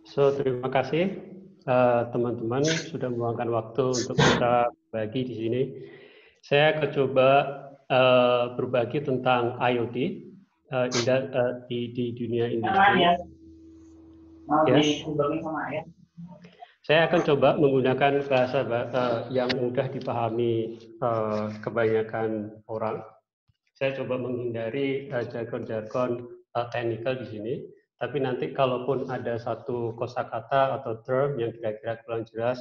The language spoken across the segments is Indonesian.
Terima kasih teman-teman sudah meluangkan waktu untuk kita berbagi di sini. Saya akan coba berbagi tentang IoT di dunia industri. Yes. Saya akan coba menggunakan bahasa yang mudah dipahami kebanyakan orang. Saya coba menghindari jargon-jargon teknikal di sini. Tapi nanti kalaupun ada satu kosakata atau term yang kira-kira kurang jelas,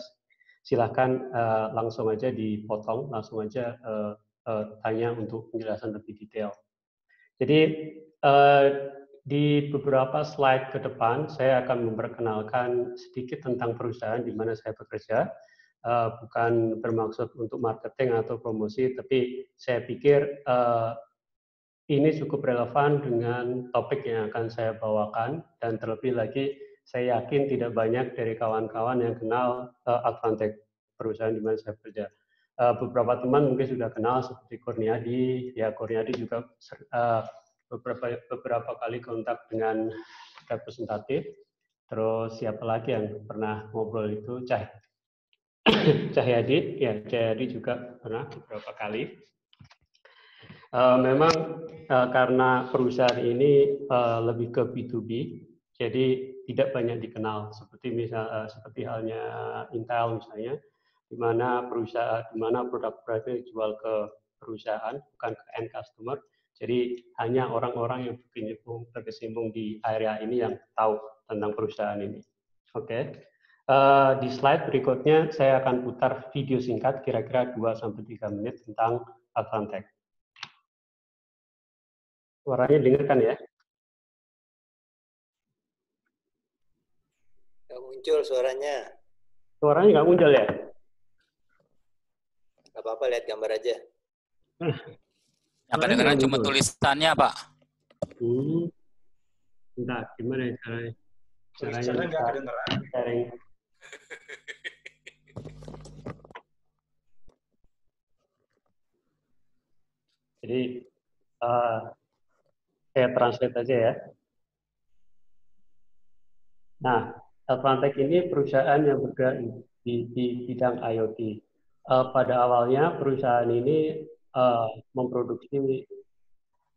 silakan langsung aja dipotong, langsung aja tanya untuk penjelasan lebih detail. Jadi di beberapa slide ke depan, saya akan memperkenalkan sedikit tentang perusahaan di mana saya bekerja. Bukan bermaksud untuk marketing atau promosi, tapi saya pikir ini cukup relevan dengan topik yang akan saya bawakan, dan terlebih lagi saya yakin tidak banyak dari kawan-kawan yang kenal Advantech, perusahaan di mana saya bekerja. Beberapa teman mungkin sudah kenal seperti Kurniadi, ya Kurniadi juga beberapa kali kontak dengan representatif. Terus siapa lagi yang pernah ngobrol itu Cahyadi, ya Cahyadi juga pernah beberapa kali. Memang karena perusahaan ini lebih ke B2B, jadi tidak banyak dikenal seperti halnya Intel misalnya, di mana produk-produknya dijual ke perusahaan bukan ke end customer. Jadi hanya orang-orang yang berkecimpung di area ini yang tahu tentang perusahaan ini. Oke. Di slide berikutnya saya akan putar video singkat kira-kira 2-3 menit tentang Advantech. Suaranya dengar kan ya? Nggak muncul suaranya. Suaranya nggak muncul ya? Nggak apa-apa, lihat gambar aja. Yang kedengaran cuma tulisannya, Pak. Entah, gimana ya caranya? Tulisannya nggak kedengeran. Jadi, saya translate aja ya. Nah, Advantech ini perusahaan yang bergerak di bidang IoT. Pada awalnya perusahaan ini memproduksi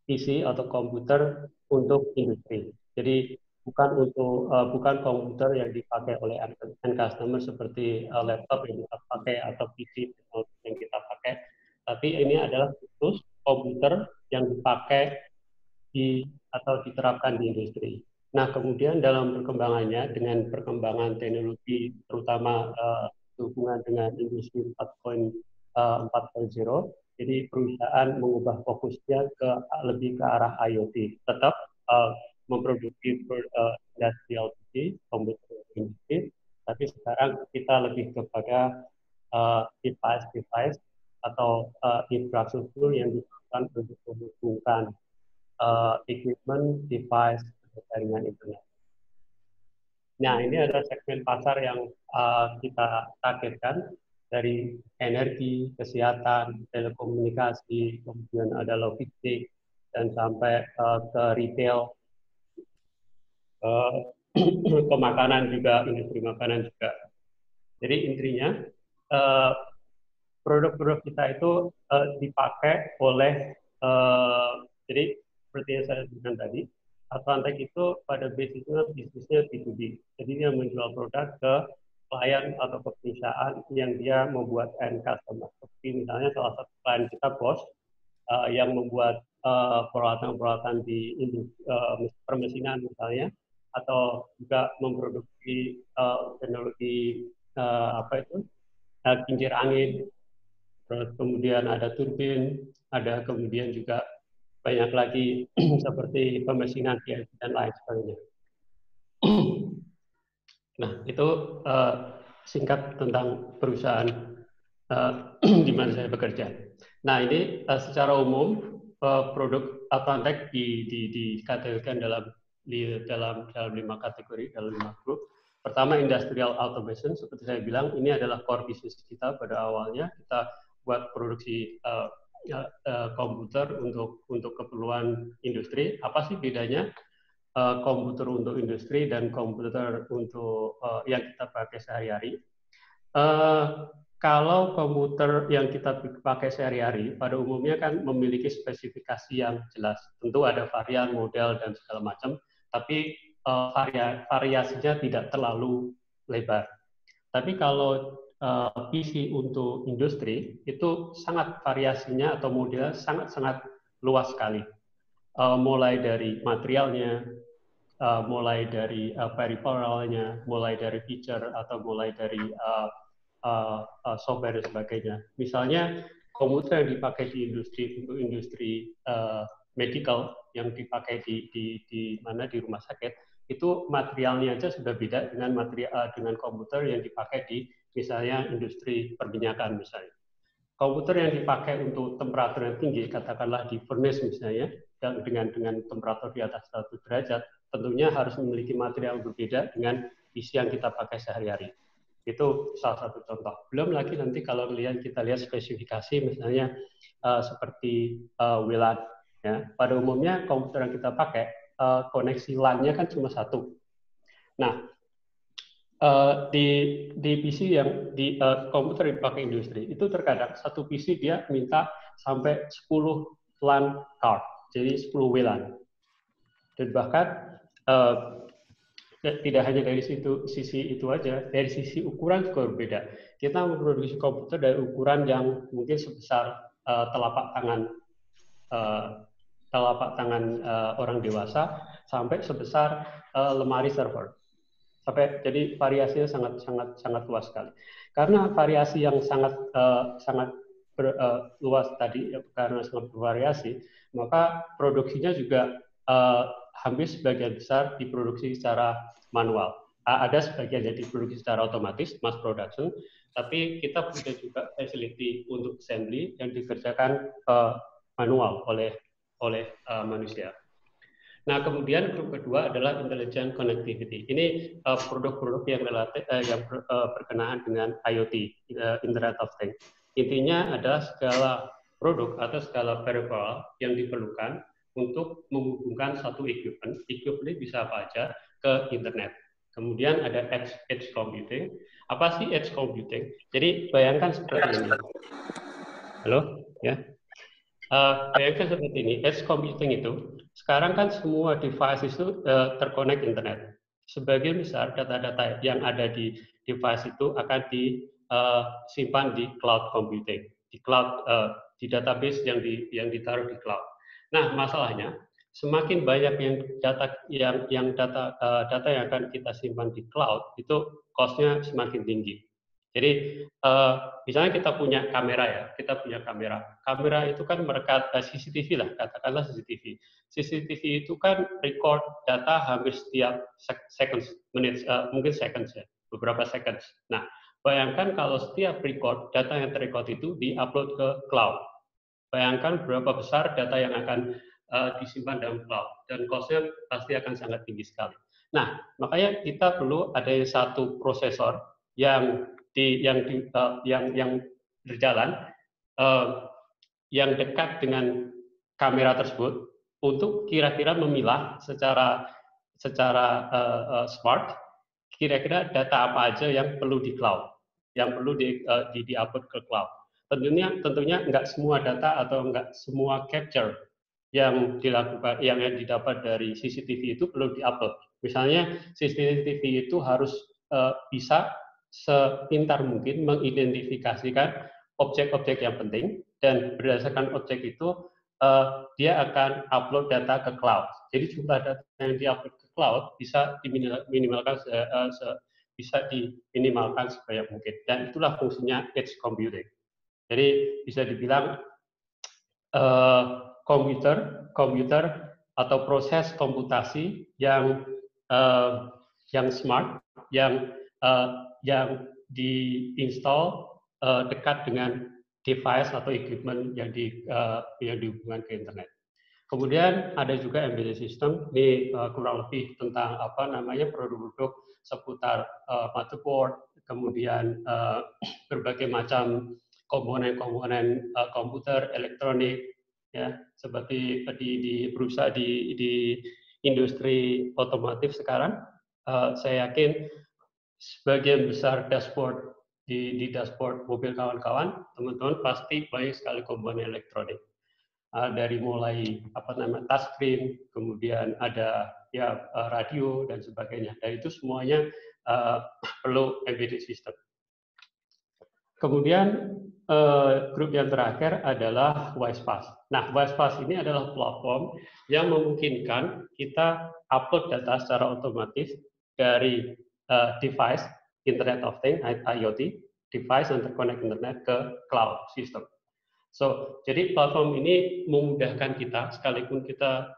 PC atau komputer untuk industri. Jadi bukan komputer yang dipakai oleh end customer seperti laptop yang kita pakai atau PC yang kita pakai, tapi ini adalah khusus komputer yang dipakai atau diterapkan di industri. Nah, kemudian dalam perkembangannya dengan perkembangan teknologi terutama hubungan dengan industri 4.0, jadi perusahaan mengubah fokusnya lebih ke arah IoT, tetap memproduksi industrial PC, komputer industri, tapi sekarang kita lebih kepada device atau infrastruktur yang digunakan untuk menghubungkan equipment, device, jaringan internet. Nah, ini adalah segmen pasar yang kita targetkan dari energi, kesehatan, telekomunikasi, kemudian ada logistik, dan sampai ke retail, ke makanan juga, industri makanan juga. Jadi intinya, produk-produk kita itu dipakai oleh, jadi seperti yang saya sebutkan tadi, Advantech itu pada basisnya bisnisnya B2B. Jadi dia menjual produk ke klien atau ke perusahaan yang dia membuat end customer. Seperti misalnya salah satu klien kita BOS yang membuat peralatan-peralatan di permesinan misalnya, atau juga memproduksi teknologi kincir angin. Terus kemudian ada turbin, ada kemudian juga banyak lagi seperti pemesinan dan lain sebagainya. Nah, itu singkat tentang perusahaan di mana saya bekerja. Nah, ini secara umum produk Advantech dikategorikan dalam 5 kategori, dalam 5 grup. Pertama, industrial automation. Seperti saya bilang, ini adalah core business kita pada awalnya. Kita buat produksi komputer untuk keperluan industri. Apa sih bedanya? komputer untuk industri dan komputer untuk yang kita pakai sehari-hari. Kalau komputer yang kita pakai sehari-hari, pada umumnya kan memiliki spesifikasi yang jelas. Tentu ada varian, model, dan segala macam, tapi variasinya tidak terlalu lebar. Tapi kalau PC untuk industri, itu sangat variasinya atau modelnya sangat-sangat luas sekali. Mulai dari materialnya, mulai dari peripheralnya, mulai dari feature, atau mulai dari software dan sebagainya. Misalnya komputer yang dipakai di industri untuk industri medical yang dipakai di rumah sakit itu materialnya aja sudah beda dengan dengan komputer yang dipakai di misalnya industri perminyakan misalnya. Komputer yang dipakai untuk temperatur yang tinggi, katakanlah di furnace misalnya, dengan temperatur di atas 100 derajat, tentunya harus memiliki material yang berbeda dengan PC yang kita pakai sehari-hari. Itu salah satu contoh. Belum lagi nanti kalau kita lihat spesifikasi misalnya seperti WLAN. Ya. Pada umumnya komputer yang kita pakai, koneksi LAN-nya kan cuma satu. Nah, di PC yang di komputer yang dipakai industri, itu terkadang satu PC dia minta sampai 10 LAN card, jadi 10 WLAN. Dan bahkan tidak hanya dari sisi itu aja, dari sisi ukuran juga berbeda. Kita memproduksi komputer dari ukuran yang mungkin sebesar telapak tangan orang dewasa sampai sebesar lemari server. Jadi variasinya sangat luas sekali. Karena variasi yang sangat luas tadi, karena sangat bervariasi, maka produksinya juga hampir sebagian besar diproduksi secara manual. Ada sebagian yang diproduksi secara otomatis, mass production, tapi kita punya juga facility untuk assembly yang dikerjakan manual oleh manusia. Nah, kemudian grup kedua adalah intelligent connectivity. Ini produk-produk yang berkenaan dengan IoT, Internet of Things. Intinya adalah segala produk atau segala peripheral yang diperlukan untuk menghubungkan satu equipment ini bisa apa aja ke internet. Kemudian ada edge computing. Apa sih edge computing? Jadi bayangkan seperti ini. Halo, ya. Bayangkan seperti ini. Edge computing itu sekarang kan semua device itu terkonek internet. Sebagian besar data-data yang ada di device itu akan disimpan di cloud computing, di cloud, di database yang ditaruh di cloud. Nah, masalahnya semakin banyak data yang akan kita simpan di cloud itu cost-nya semakin tinggi. Jadi misalnya kita punya kamera ya, kamera itu kan merekam CCTV lah, katakanlah CCTV. CCTV itu kan record data hampir setiap seconds, menit, mungkin seconds ya, beberapa seconds. Nah, bayangkan kalau setiap record data yang terrecord itu diupload ke cloud. Bayangkan berapa besar data yang akan disimpan dalam cloud, dan cost-nya pasti akan sangat tinggi sekali. Nah, makanya kita perlu ada satu prosesor yang berjalan, yang dekat dengan kamera tersebut untuk kira-kira memilah secara smart kira-kira data apa aja yang perlu di cloud, yang perlu di-upload ke cloud. Tentunya nggak semua data atau nggak semua capture yang dilakukan, yang didapat dari CCTV itu perlu diupload. Misalnya CCTV itu harus bisa sepintar mungkin mengidentifikasikan objek-objek yang penting, dan berdasarkan objek itu dia akan upload data ke cloud. Jadi jumlah data yang diupload ke cloud bisa diminimalkan sebanyak mungkin. Dan itulah fungsinya edge computing. Jadi bisa dibilang komputer atau proses komputasi yang smart, yang diinstal dekat dengan device atau equipment yang dihubungkan ke internet. Kemudian ada juga embedded system, ini kurang lebih tentang produk-produk seputar motherboard, kemudian berbagai macam komponen-komponen komputer, elektronik, ya, seperti berusaha industri otomotif sekarang, saya yakin sebagian besar dashboard di dashboard mobil kawan-kawan, teman-teman pasti banyak sekali komponen elektronik. Dari mulai touchscreen, kemudian ada ya radio dan sebagainya. Dan itu semuanya perlu embedded system. Kemudian grup yang terakhir adalah WISE-PaaS. Nah, WISE-PaaS ini adalah platform yang memungkinkan kita upload data secara otomatis dari device Internet of Things (IoT) device yang terkonek internet ke cloud system. So, jadi platform ini memudahkan kita, sekalipun kita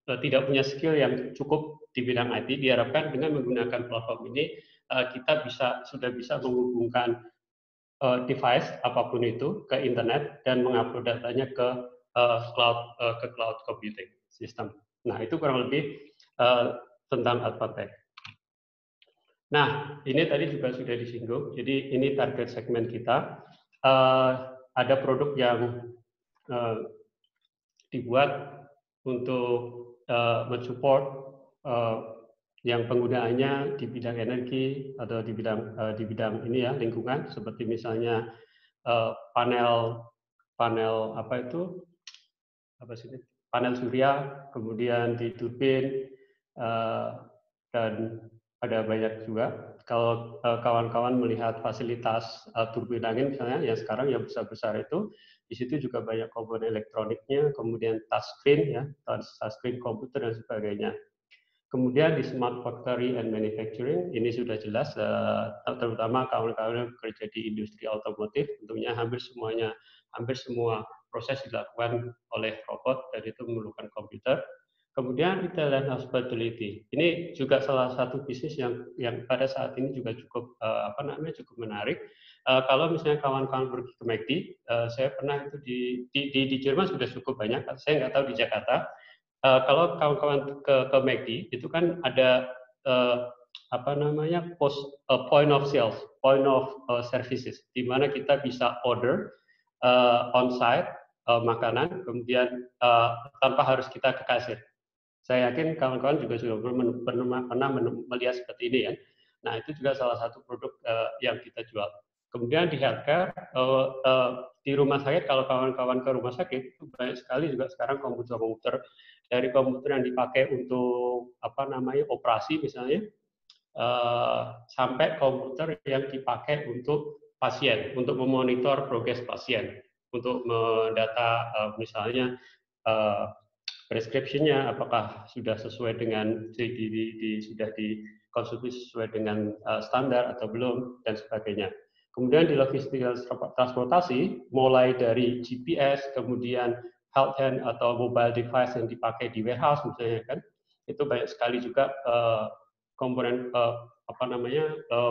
tidak punya skill yang cukup di bidang IT, diharapkan dengan menggunakan platform ini kita sudah bisa menghubungkan device apapun itu ke internet dan mengupload datanya ke cloud computing system. Nah, itu kurang lebih tentang Advantech. Nah, ini tadi juga sudah disinggung. Jadi ini target segmen kita. Ada produk yang dibuat untuk mensupport yang penggunaannya di bidang energi atau di bidang ini ya lingkungan, seperti misalnya panel panel surya, kemudian di turbin, dan ada banyak juga. Kalau kawan-kawan melihat fasilitas turbin angin misalnya yang sekarang yang besar-besar itu, di situ juga banyak komponen elektroniknya, kemudian touchscreen ya, touchscreen komputer dan sebagainya. Kemudian di smart factory and manufacturing ini sudah jelas, terutama kawan-kawan yang bekerja di industri otomotif, tentunya hampir semua proses dilakukan oleh robot dan itu memerlukan komputer. Kemudian retail dan hospitality. Ini juga salah satu bisnis yang pada saat ini juga cukup cukup menarik. Kalau misalnya kawan-kawan pergi ke McD, saya pernah itu di Jerman sudah cukup banyak. Saya nggak tahu di Jakarta. Kalau kawan-kawan ke McD itu kan ada point of sales, point of services, di mana kita bisa order on-site makanan, kemudian tanpa harus kita ke kasir. Saya yakin kawan-kawan juga sudah pernah melihat seperti ini ya. Nah, itu juga salah satu produk yang kita jual. Kemudian di healthcare, di rumah sakit, kalau kawan-kawan ke rumah sakit, itu banyak sekali juga sekarang komputer-komputer, dari komputer yang dipakai untuk operasi misalnya, sampai komputer yang dipakai untuk pasien, untuk memonitor progres pasien, untuk mendata misalnya prescription-nya apakah sudah sesuai dengan sudah dikonsumsi sesuai dengan standar atau belum dan sebagainya. Kemudian di logistik dan transportasi, mulai dari GPS, kemudian health hand atau mobile device yang dipakai di warehouse misalnya kan, itu banyak sekali juga komponen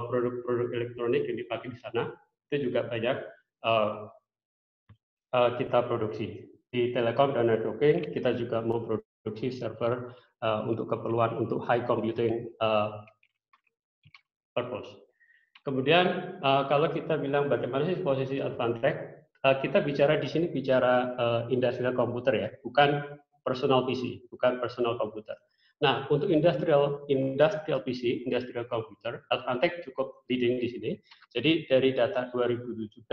produk-produk elektronik yang dipakai di sana, itu juga banyak kita produksi. Di Telekom dan Networking kita juga memproduksi server untuk keperluan untuk high computing purpose. Kemudian kalau kita bilang bagaimana sih posisi Advantech, kita bicara di sini industrial komputer ya, bukan personal PC, bukan personal komputer. Nah, untuk industrial PC, industrial komputer, Advantech cukup leading di sini. Jadi dari data 2017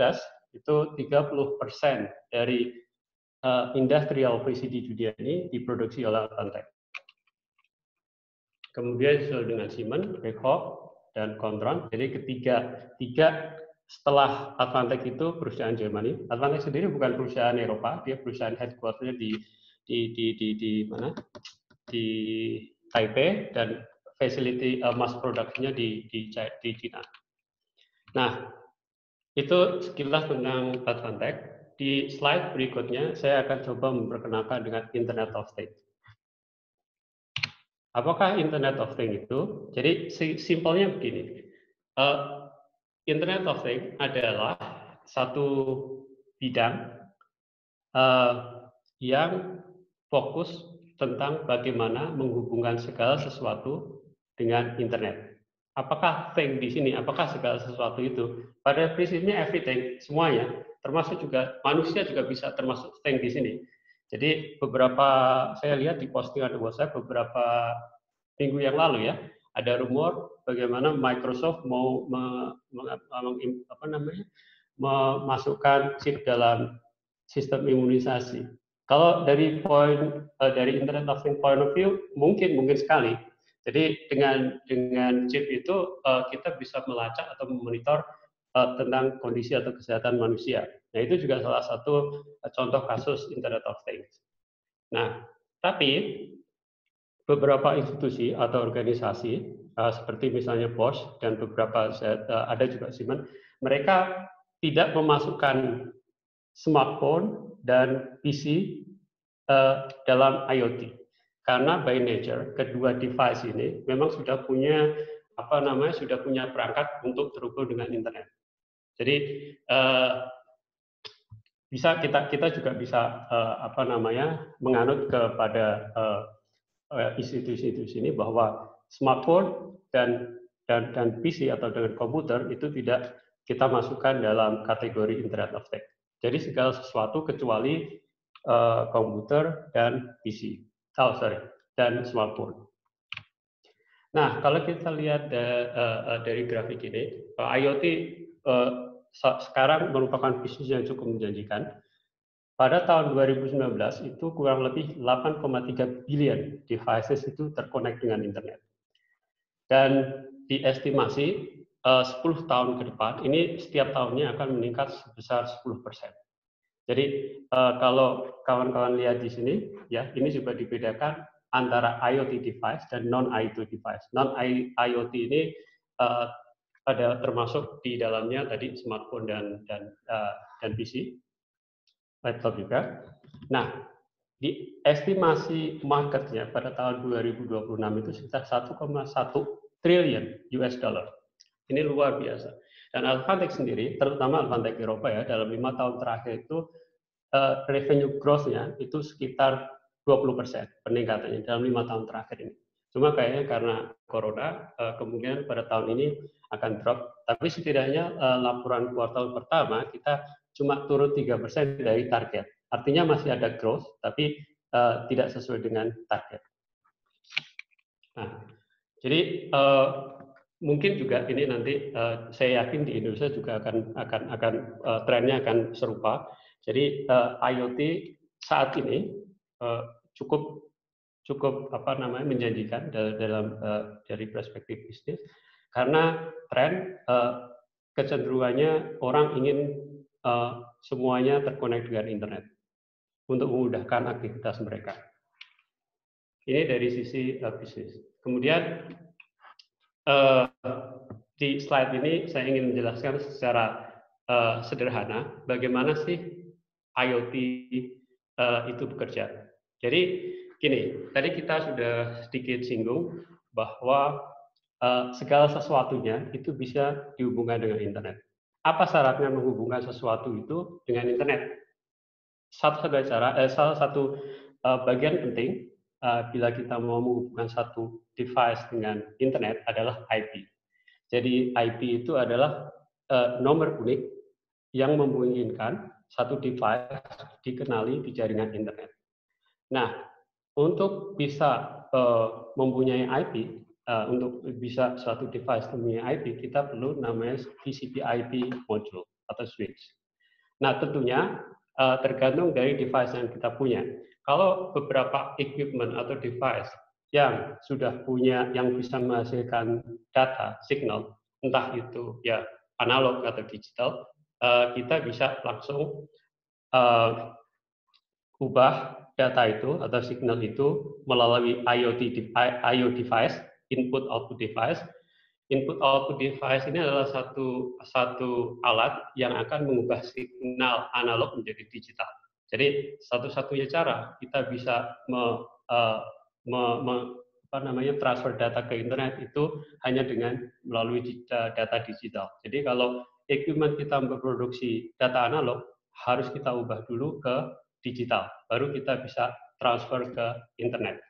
itu 30% dari industrial PC di dunia ini diproduksi oleh Advantech. Kemudian disusul dengan Siemens, Beckhoff, dan Kontron. Jadi tiga setelah Advantech itu perusahaan Jerman. Advantech sendiri bukan perusahaan Eropa, dia perusahaan headquarter-nya di Taipei dan facility mass production-nya di China. Nah, itu sekilas tentang Advantech. Di slide berikutnya, saya akan coba memperkenalkan dengan Internet of Things. Apakah Internet of Things itu? Jadi, simpelnya begini. Internet of Things adalah satu bidang yang fokus tentang bagaimana menghubungkan segala sesuatu dengan Internet. Apakah thing di sini? Apakah segala sesuatu itu? Pada prinsipnya everything, semuanya, termasuk juga manusia juga bisa termasuk thing di sini. Jadi saya lihat di postingan WhatsApp beberapa minggu yang lalu ya, ada rumor bagaimana Microsoft mau memasukkan chip dalam sistem imunisasi. Kalau dari Internet of Things point of view mungkin sekali. Jadi dengan chip itu kita bisa melacak atau memonitor tentang kondisi atau kesehatan manusia. Nah, itu juga salah satu contoh kasus Internet of Things. Nah, tapi beberapa institusi atau organisasi seperti misalnya Bosch dan beberapa ada juga Siemens, mereka tidak memasukkan smartphone dan PC dalam IoT karena by nature kedua device ini memang sudah punya perangkat untuk terhubung dengan internet. Jadi kita juga bisa menganut kepada institusi-institusi ini bahwa smartphone dan PC atau dengan komputer itu tidak kita masukkan dalam kategori Internet of Things. Jadi segala sesuatu kecuali komputer dan PC. Dan smartphone. Nah, kalau kita lihat dari grafik ini, IoT sekarang merupakan bisnis yang cukup menjanjikan. Pada tahun 2019 itu kurang lebih 8,3 billion devices itu terkonek dengan internet. Dan diestimasi 10 tahun ke depan, ini setiap tahunnya akan meningkat sebesar 10%. Jadi kalau kawan-kawan lihat di sini, ya ini juga dibedakan antara IoT device dan non-IoT device. Non-IoT ini ada termasuk di dalamnya tadi smartphone dan PC. Laptop juga. Nah, di estimasi marketnya pada tahun 2026 itu sekitar 1,1 triliun US dollar. Ini luar biasa. Dan Advantech sendiri, terutama Advantech Eropa ya, dalam 5 tahun terakhir itu revenue growth-nya itu sekitar 20% peningkatannya dalam 5 tahun terakhir ini. Cuma kayaknya karena corona, kemungkinan pada tahun ini akan drop. Tapi setidaknya laporan kuartal pertama kita cuma turun 3% dari target. Artinya masih ada growth, tapi tidak sesuai dengan target. Nah, jadi mungkin juga ini nanti saya yakin di Indonesia juga akan trennya akan serupa. Jadi IoT saat ini cukup menjanjikan dari perspektif bisnis karena tren kecenderungannya orang ingin semuanya terkonek dengan internet untuk memudahkan aktivitas mereka. Ini dari sisi bisnis. Kemudian di slide ini saya ingin menjelaskan secara sederhana bagaimana sih IoT itu bekerja. Jadi gini, tadi kita sudah sedikit singgung bahwa segala sesuatunya itu bisa dihubungkan dengan internet. Apa syaratnya menghubungkan sesuatu itu dengan internet? Salah satu bagian penting bila kita mau menghubungkan satu device dengan internet adalah IP. Jadi IP itu adalah nomor unik yang memungkinkan satu device dikenali di jaringan internet. Nah, untuk bisa mempunyai IP, untuk bisa suatu device mempunyai IP, kita perlu namanya TCP/IP module atau switch. Nah, tentunya tergantung dari device yang kita punya. Kalau beberapa equipment atau device yang sudah punya, yang bisa menghasilkan data, signal, entah itu ya analog atau digital, kita bisa langsung ubah data itu atau signal itu melalui IO device, input output device. Input output device ini adalah satu alat yang akan mengubah signal analog menjadi digital. Jadi satu-satunya cara kita bisa transfer data ke internet itu hanya dengan melalui data digital. Jadi kalau equipment kita memproduksi data analog harus kita ubah dulu ke digital, baru kita bisa transfer ke internet.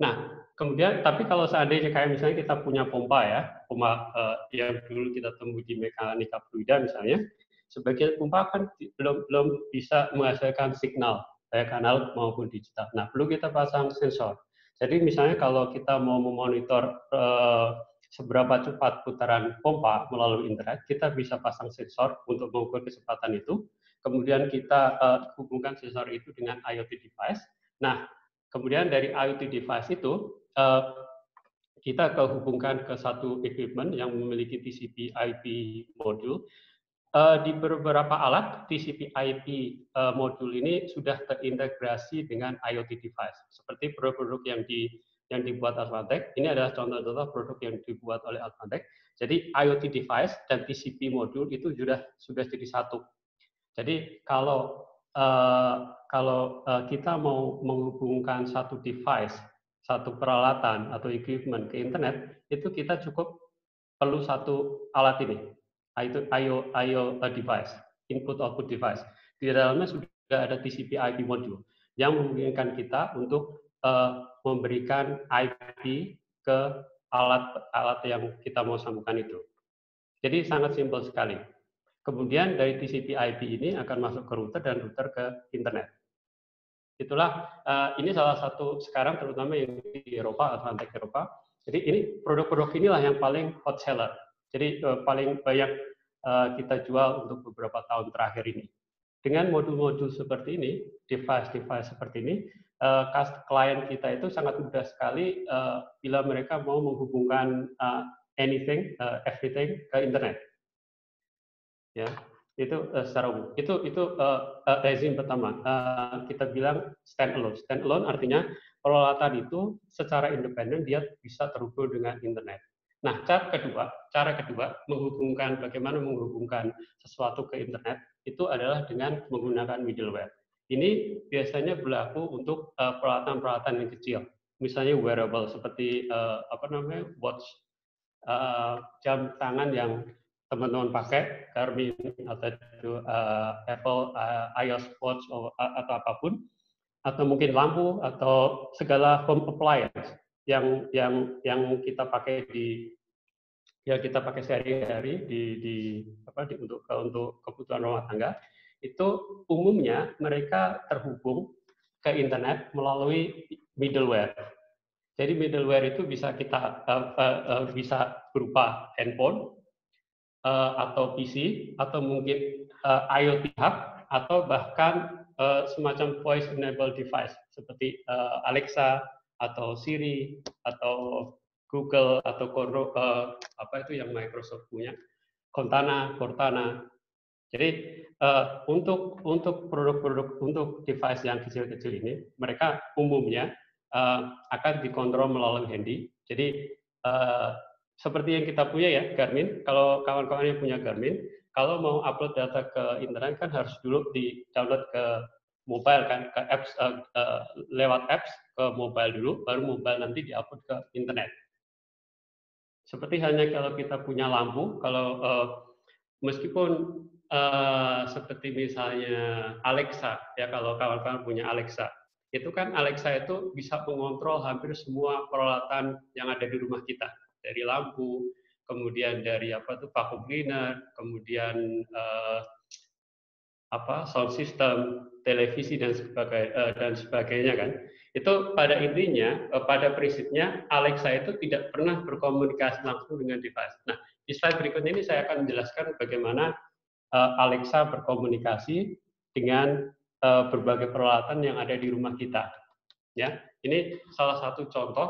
Nah, kemudian tapi kalau seandainya kayak misalnya kita punya pompa yang dulu kita temui di mekanika fluida misalnya, sebagian pompa kan belum bisa menghasilkan signal baik analog maupun digital. Nah, perlu kita pasang sensor. Jadi misalnya kalau kita mau memonitor seberapa cepat putaran pompa melalui internet, kita bisa pasang sensor untuk mengukur kecepatan itu. Kemudian kita hubungkan sensor itu dengan IoT device. Nah, kemudian dari IoT device itu kita kehubungkan ke satu equipment yang memiliki TCP/IP modul. Di beberapa alat TCP/IP modul ini sudah terintegrasi dengan IoT device. Seperti produk-produk yang dibuat Advantech, ini adalah contoh-contoh produk yang dibuat oleh Advantech. Jadi IoT device dan TCP modul itu sudah jadi satu. Jadi kalau kita mau menghubungkan satu device, satu peralatan atau equipment ke internet, itu kita cukup perlu satu alat ini, itu IO device, input output device. Di dalamnya sudah ada TCP/IP module yang memungkinkan kita untuk memberikan IP ke alat-alat yang kita mau sambungkan itu. Jadi sangat simpel sekali. Kemudian dari TCP/IP ini akan masuk ke router dan router ke internet. Itulah ini salah satu sekarang terutama yang di Eropa, Advantech Eropa. Jadi ini produk-produk inilah yang paling hot seller. Jadi paling banyak kita jual untuk beberapa tahun terakhir ini. Dengan modul-modul seperti ini, device-device seperti ini, klien kita itu sangat mudah sekali bila mereka mau menghubungkan anything, everything ke internet. Ya, itu secara umum. Itu rezim pertama. Kita bilang standalone. Standalone artinya peralatan itu secara independen dia bisa terhubung dengan internet. Nah, cara kedua bagaimana menghubungkan sesuatu ke internet itu adalah dengan menggunakan middleware. Ini biasanya berlaku untuk peralatan-peralatan yang kecil. Misalnya wearable seperti watch, jam tangan yang teman-teman pakai, Garmin atau Apple iOS Watch atau apapun, atau mungkin lampu atau segala home appliance yang kita pakai kita pakai sehari-hari untuk kebutuhan rumah tangga, itu umumnya mereka terhubung ke internet melalui middleware. Jadi middleware itu bisa bisa berupa handphone atau PC atau mungkin IoT hub atau bahkan semacam voice enabled device seperti Alexa atau Siri atau Google atau apa itu yang Microsoft punya, Cortana. Jadi untuk produk-produk untuk device yang kecil-kecil ini, mereka umumnya akan dikontrol melalui handy. Jadi seperti yang kita punya ya, Garmin. Kalau kawan-kawan yang punya Garmin, kalau mau upload data ke internet kan harus dulu di-download ke mobile kan, ke apps lewat apps ke mobile dulu, baru mobile nanti di-upload ke internet. Seperti halnya kalau kita punya lampu, kalau meskipun seperti misalnya Alexa, ya kalau kawan-kawan punya Alexa, itu kan Alexa itu bisa mengontrol hampir semua peralatan yang ada di rumah kita. Dari lampu, kemudian dari vacuum cleaner, kemudian sound system, televisi dan sebagainya kan. Itu pada intinya, pada prinsipnya Alexa itu tidak pernah berkomunikasi langsung dengan device. Nah, di slide berikut ini saya akan menjelaskan bagaimana Alexa berkomunikasi dengan berbagai peralatan yang ada di rumah kita. Ya, ini salah satu contoh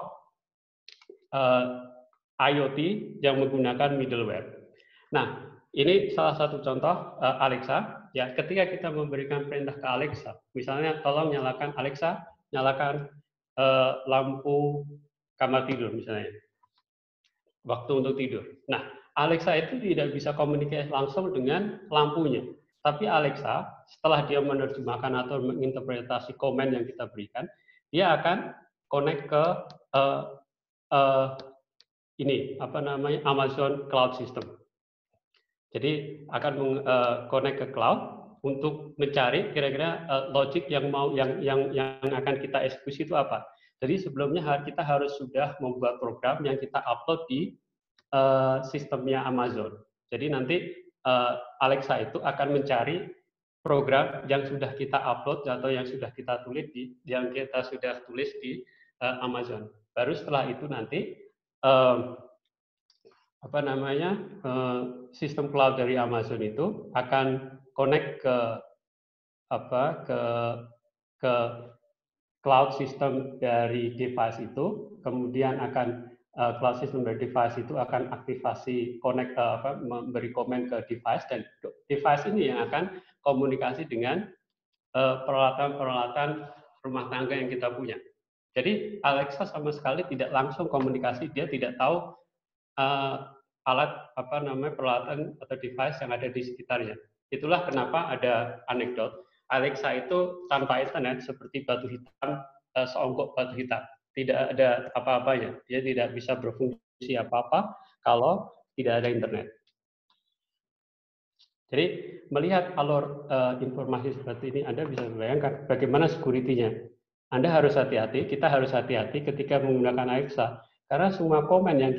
IoT yang menggunakan middleware. Nah, ini salah satu contoh Alexa. Ya, ketika kita memberikan perintah ke Alexa, misalnya tolong nyalakan Alexa, nyalakan lampu kamar tidur misalnya, waktu untuk tidur. Nah, Alexa itu tidak bisa komunikasi langsung dengan lampunya, tapi Alexa setelah dia menerjemahkan atau menginterpretasi komen yang kita berikan, dia akan connect ke Amazon Cloud System. Jadi akan connect ke cloud untuk mencari kira-kira logic yang akan kita eksekusi itu apa. Jadi sebelumnya kita harus sudah membuat program yang kita upload di sistemnya Amazon. Jadi nanti Alexa itu akan mencari program yang sudah kita upload atau yang sudah kita tulis di Amazon. Baru setelah itu nanti sistem cloud dari Amazon itu akan connect ke ke cloud system dari device itu, kemudian akan cloud system dari device itu akan aktivasi memberi komen ke device, dan device ini yang akan komunikasi dengan peralatan-peralatan rumah tangga yang kita punya. Jadi Alexa sama sekali tidak langsung komunikasi, dia tidak tahu alat peralatan atau device yang ada di sekitarnya. Itulah kenapa ada anekdot. Alexa itu tanpa internet seperti batu hitam, seonggok batu hitam. Tidak ada apa-apanya. Dia tidak bisa berfungsi apa-apa kalau tidak ada internet. Jadi melihat alur informasi seperti ini, Anda bisa membayangkan bagaimana security-nya. Anda harus hati-hati, kita harus hati-hati ketika menggunakan Alexa, karena semua komen yang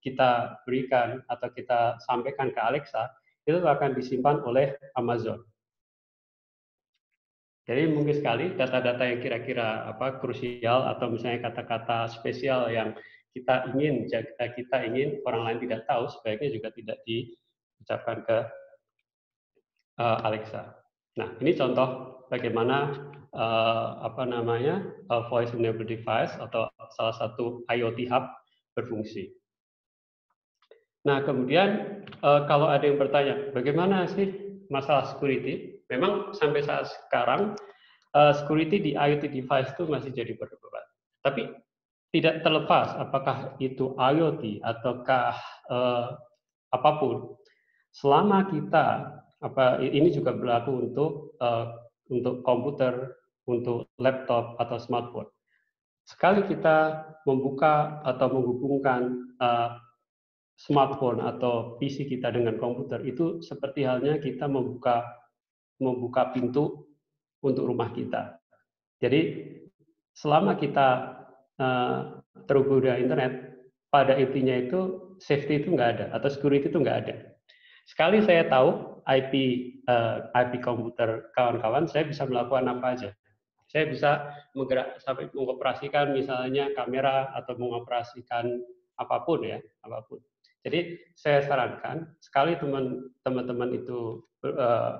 kita berikan atau kita sampaikan ke Alexa itu akan disimpan oleh Amazon. Jadi mungkin sekali data-data yang kira-kira krusial atau misalnya kata-kata spesial yang kita ingin orang lain tidak tahu, sebaiknya juga tidak diucapkan ke Alexa. Nah, ini contoh bagaimana voice enabled device atau salah satu IoT hub berfungsi. Nah, kemudian kalau ada yang bertanya, bagaimana sih masalah security? Memang sampai saat sekarang security di IoT device itu masih jadi perdebatan. Tapi tidak terlepas apakah itu IoT ataukah apapun, selama kita ini juga berlaku untuk komputer, untuk laptop atau smartphone. Sekali kita membuka atau menghubungkan smartphone atau PC kita dengan komputer, itu seperti halnya kita membuka pintu untuk rumah kita. Jadi selama kita terhubung dengan internet, pada intinya itu safety itu nggak ada atau security itu nggak ada. Sekali saya tahu IP komputer kawan-kawan, saya bisa melakukan apa aja. Saya bisa sampai mengoperasikan misalnya kamera atau mengoperasikan apapun ya, apapun. Jadi saya sarankan sekali teman-teman itu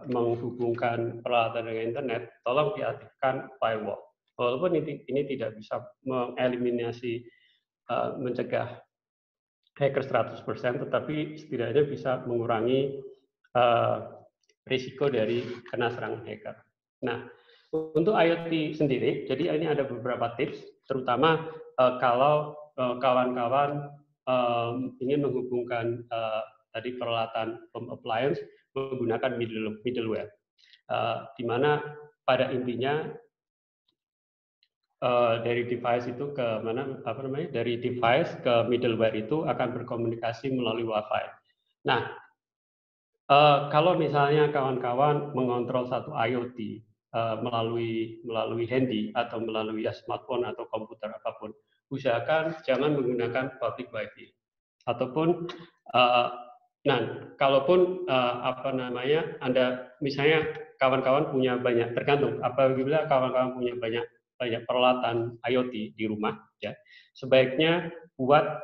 menghubungkan peralatan dengan internet, tolong diaktifkan firewall. Walaupun ini tidak bisa mengeliminasi mencegah hacker 100%, tetapi setidaknya bisa mengurangi risiko dari kena serangan hacker. Nah, untuk IoT sendiri, jadi ini ada beberapa tips, terutama kalau kawan-kawan ingin menghubungkan tadi peralatan home appliance menggunakan middleware, di mana pada intinya dari device itu ke mana dari device ke middleware itu akan berkomunikasi melalui Wi-Fi. Nah, kalau misalnya kawan-kawan mengontrol satu IoT melalui handy atau melalui smartphone atau komputer apapun, usahakan jangan menggunakan public Wi-Fi. Ataupun kalaupun Anda misalnya kawan-kawan punya banyak, tergantung apabila kawan-kawan punya banyak peralatan IoT di rumah, ya sebaiknya buat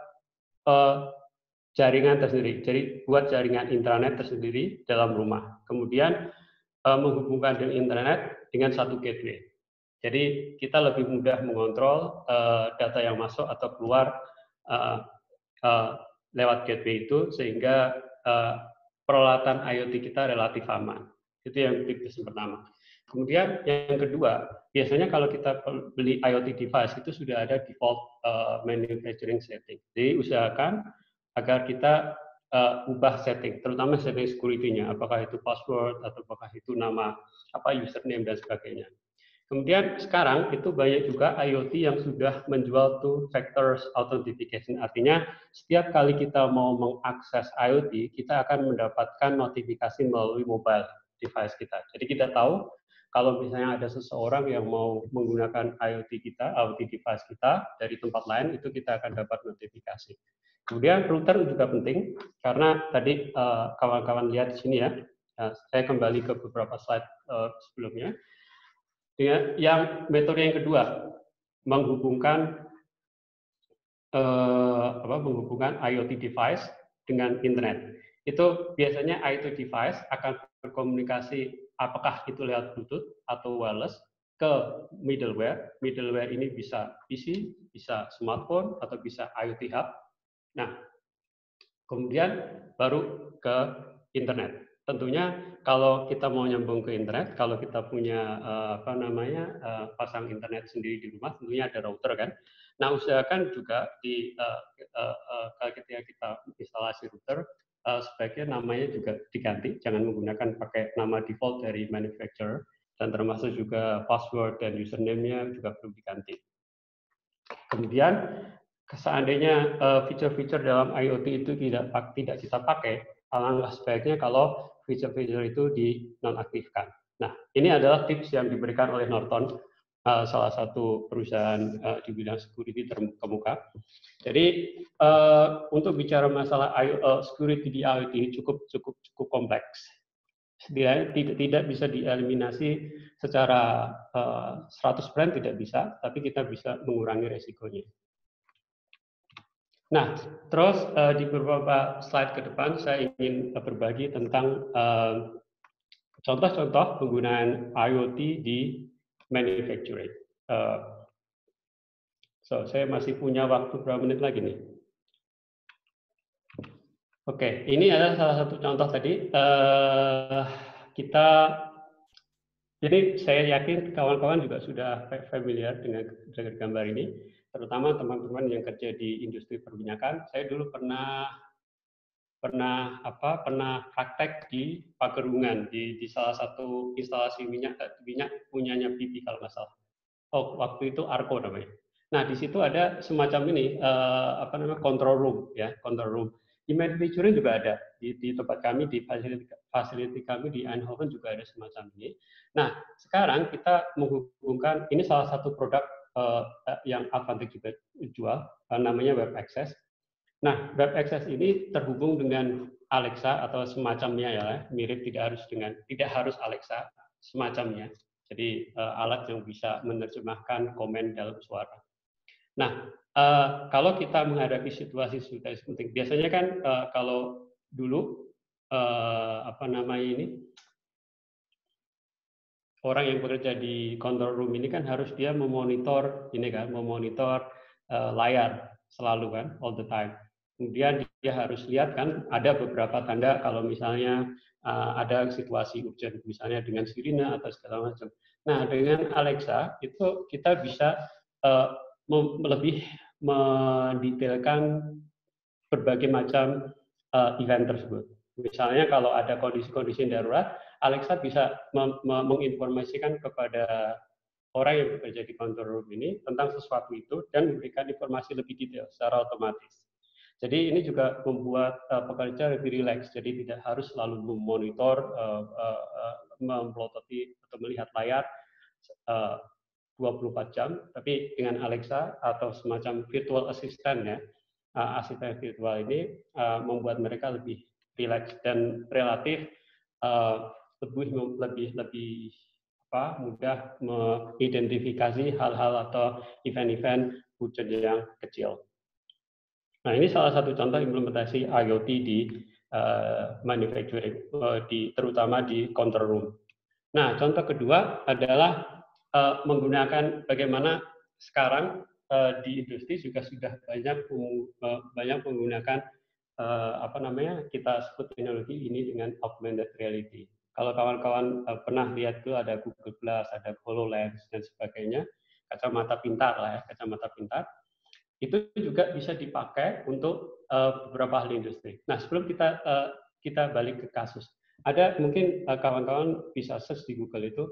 jaringan tersendiri. Jadi buat jaringan intranet tersendiri dalam rumah. Kemudian menghubungkan dengan internet dengan satu gateway. Jadi kita lebih mudah mengontrol data yang masuk atau keluar lewat gateway itu, sehingga peralatan IoT kita relatif aman. Itu yang tips pertama. Kemudian yang kedua, biasanya kalau kita beli IoT device itu sudah ada default manufacturing setting. Jadi usahakan agar kita ubah setting, terutama setting security-nya, apakah itu password atau apakah itu nama username dan sebagainya. Kemudian sekarang itu banyak juga IoT yang sudah menjual two factor authentication. Artinya setiap kali kita mau mengakses IoT, kita akan mendapatkan notifikasi melalui mobile device kita. Jadi kita tahu kalau misalnya ada seseorang yang mau menggunakan IoT device kita dari tempat lain, itu kita akan dapat notifikasi. Kemudian router juga penting, karena tadi kawan-kawan lihat di sini ya, Nah, saya kembali ke beberapa slide sebelumnya. Yang metode yang kedua, menghubungkan IoT device dengan internet. Itu biasanya IoT device akan berkomunikasi apakah itu lewat Bluetooth atau wireless ke middleware. Middleware ini bisa PC, bisa smartphone, atau bisa IoT hub. Nah, kemudian baru ke internet. Tentunya kalau kita mau nyambung ke internet, kalau kita punya pasang internet sendiri di rumah, tentunya ada router kan. Nah, usahakan juga ketika kita instalasi router, sebaiknya namanya juga diganti, jangan menggunakan pakai nama default dari manufacturer, dan termasuk juga password dan username-nya juga perlu diganti. Kemudian seandainya fitur-fitur dalam IoT itu tidak kita pakai, alangkah sebaiknya kalau fitur-fitur itu dinonaktifkan. Nah, ini adalah tips yang diberikan oleh Norton, salah satu perusahaan di bidang security terkemuka. Jadi untuk bicara masalah security di IoT cukup kompleks. Tidak bisa dieliminasi secara 100% tidak bisa, tapi kita bisa mengurangi resikonya. Nah, terus di beberapa slide ke depan saya ingin berbagi tentang contoh-contoh penggunaan IoT di manufacturing. Saya masih punya waktu berapa menit lagi nih? Oke, ini adalah salah satu contoh tadi. Jadi saya yakin kawan-kawan juga sudah familiar dengan gambar ini, terutama teman-teman yang kerja di industri perminyakan. Saya dulu pernah praktek di Pagerungan di salah satu instalasi minyak punyanya BP kalau nggak salah. Waktu itu Arco namanya. Nah, di situ ada semacam ini control room ya, control room. Di manufacturing juga ada. Di tempat kami, di fasiliti kami di Eindhoven juga ada semacam ini. Nah, sekarang kita menghubungkan, ini salah satu produk yang Advantech juga jual, namanya Web Access. Nah, Web Access ini terhubung dengan Alexa atau semacamnya ya, mirip, tidak harus Alexa, semacamnya. Jadi alat yang bisa menerjemahkan komen dalam suara. Nah, kalau kita menghadapi situasi penting, biasanya kan kalau dulu orang yang bekerja di control room ini kan harus dia memonitor layar selalu kan, all the time. Kemudian dia harus lihat kan ada beberapa tanda kalau misalnya ada situasi urgent, misalnya dengan sirine atau segala macam. Nah, dengan Alexa itu kita bisa lebih mendetailkan berbagai macam event tersebut. Misalnya kalau ada kondisi-kondisi darurat, Alexa bisa menginformasikan kepada orang yang bekerja di control room ini tentang sesuatu itu dan memberikan informasi lebih detail secara otomatis. Jadi ini juga membuat pekerja lebih rileks, jadi tidak harus selalu memonitor, memplototi atau melihat layar 24 jam, tapi dengan Alexa atau semacam virtual assistant ya, asisten virtual ini membuat mereka lebih rileks dan relatif lebih mudah mengidentifikasi hal-hal atau event-event hujan yang kecil. Nah, ini salah satu contoh implementasi IoT di manufacturing, terutama di control room. Nah, contoh kedua adalah menggunakan bagaimana sekarang di industri juga sudah banyak menggunakan kita sebut teknologi ini dengan augmented reality. Kalau kawan-kawan pernah lihat tuh ada Google Glass, ada HoloLens dan sebagainya, kacamata pintar lah ya, kacamata pintar. Itu juga bisa dipakai untuk beberapa hal industri. Nah, sebelum kita balik ke kasus, ada mungkin kawan-kawan bisa search di Google itu,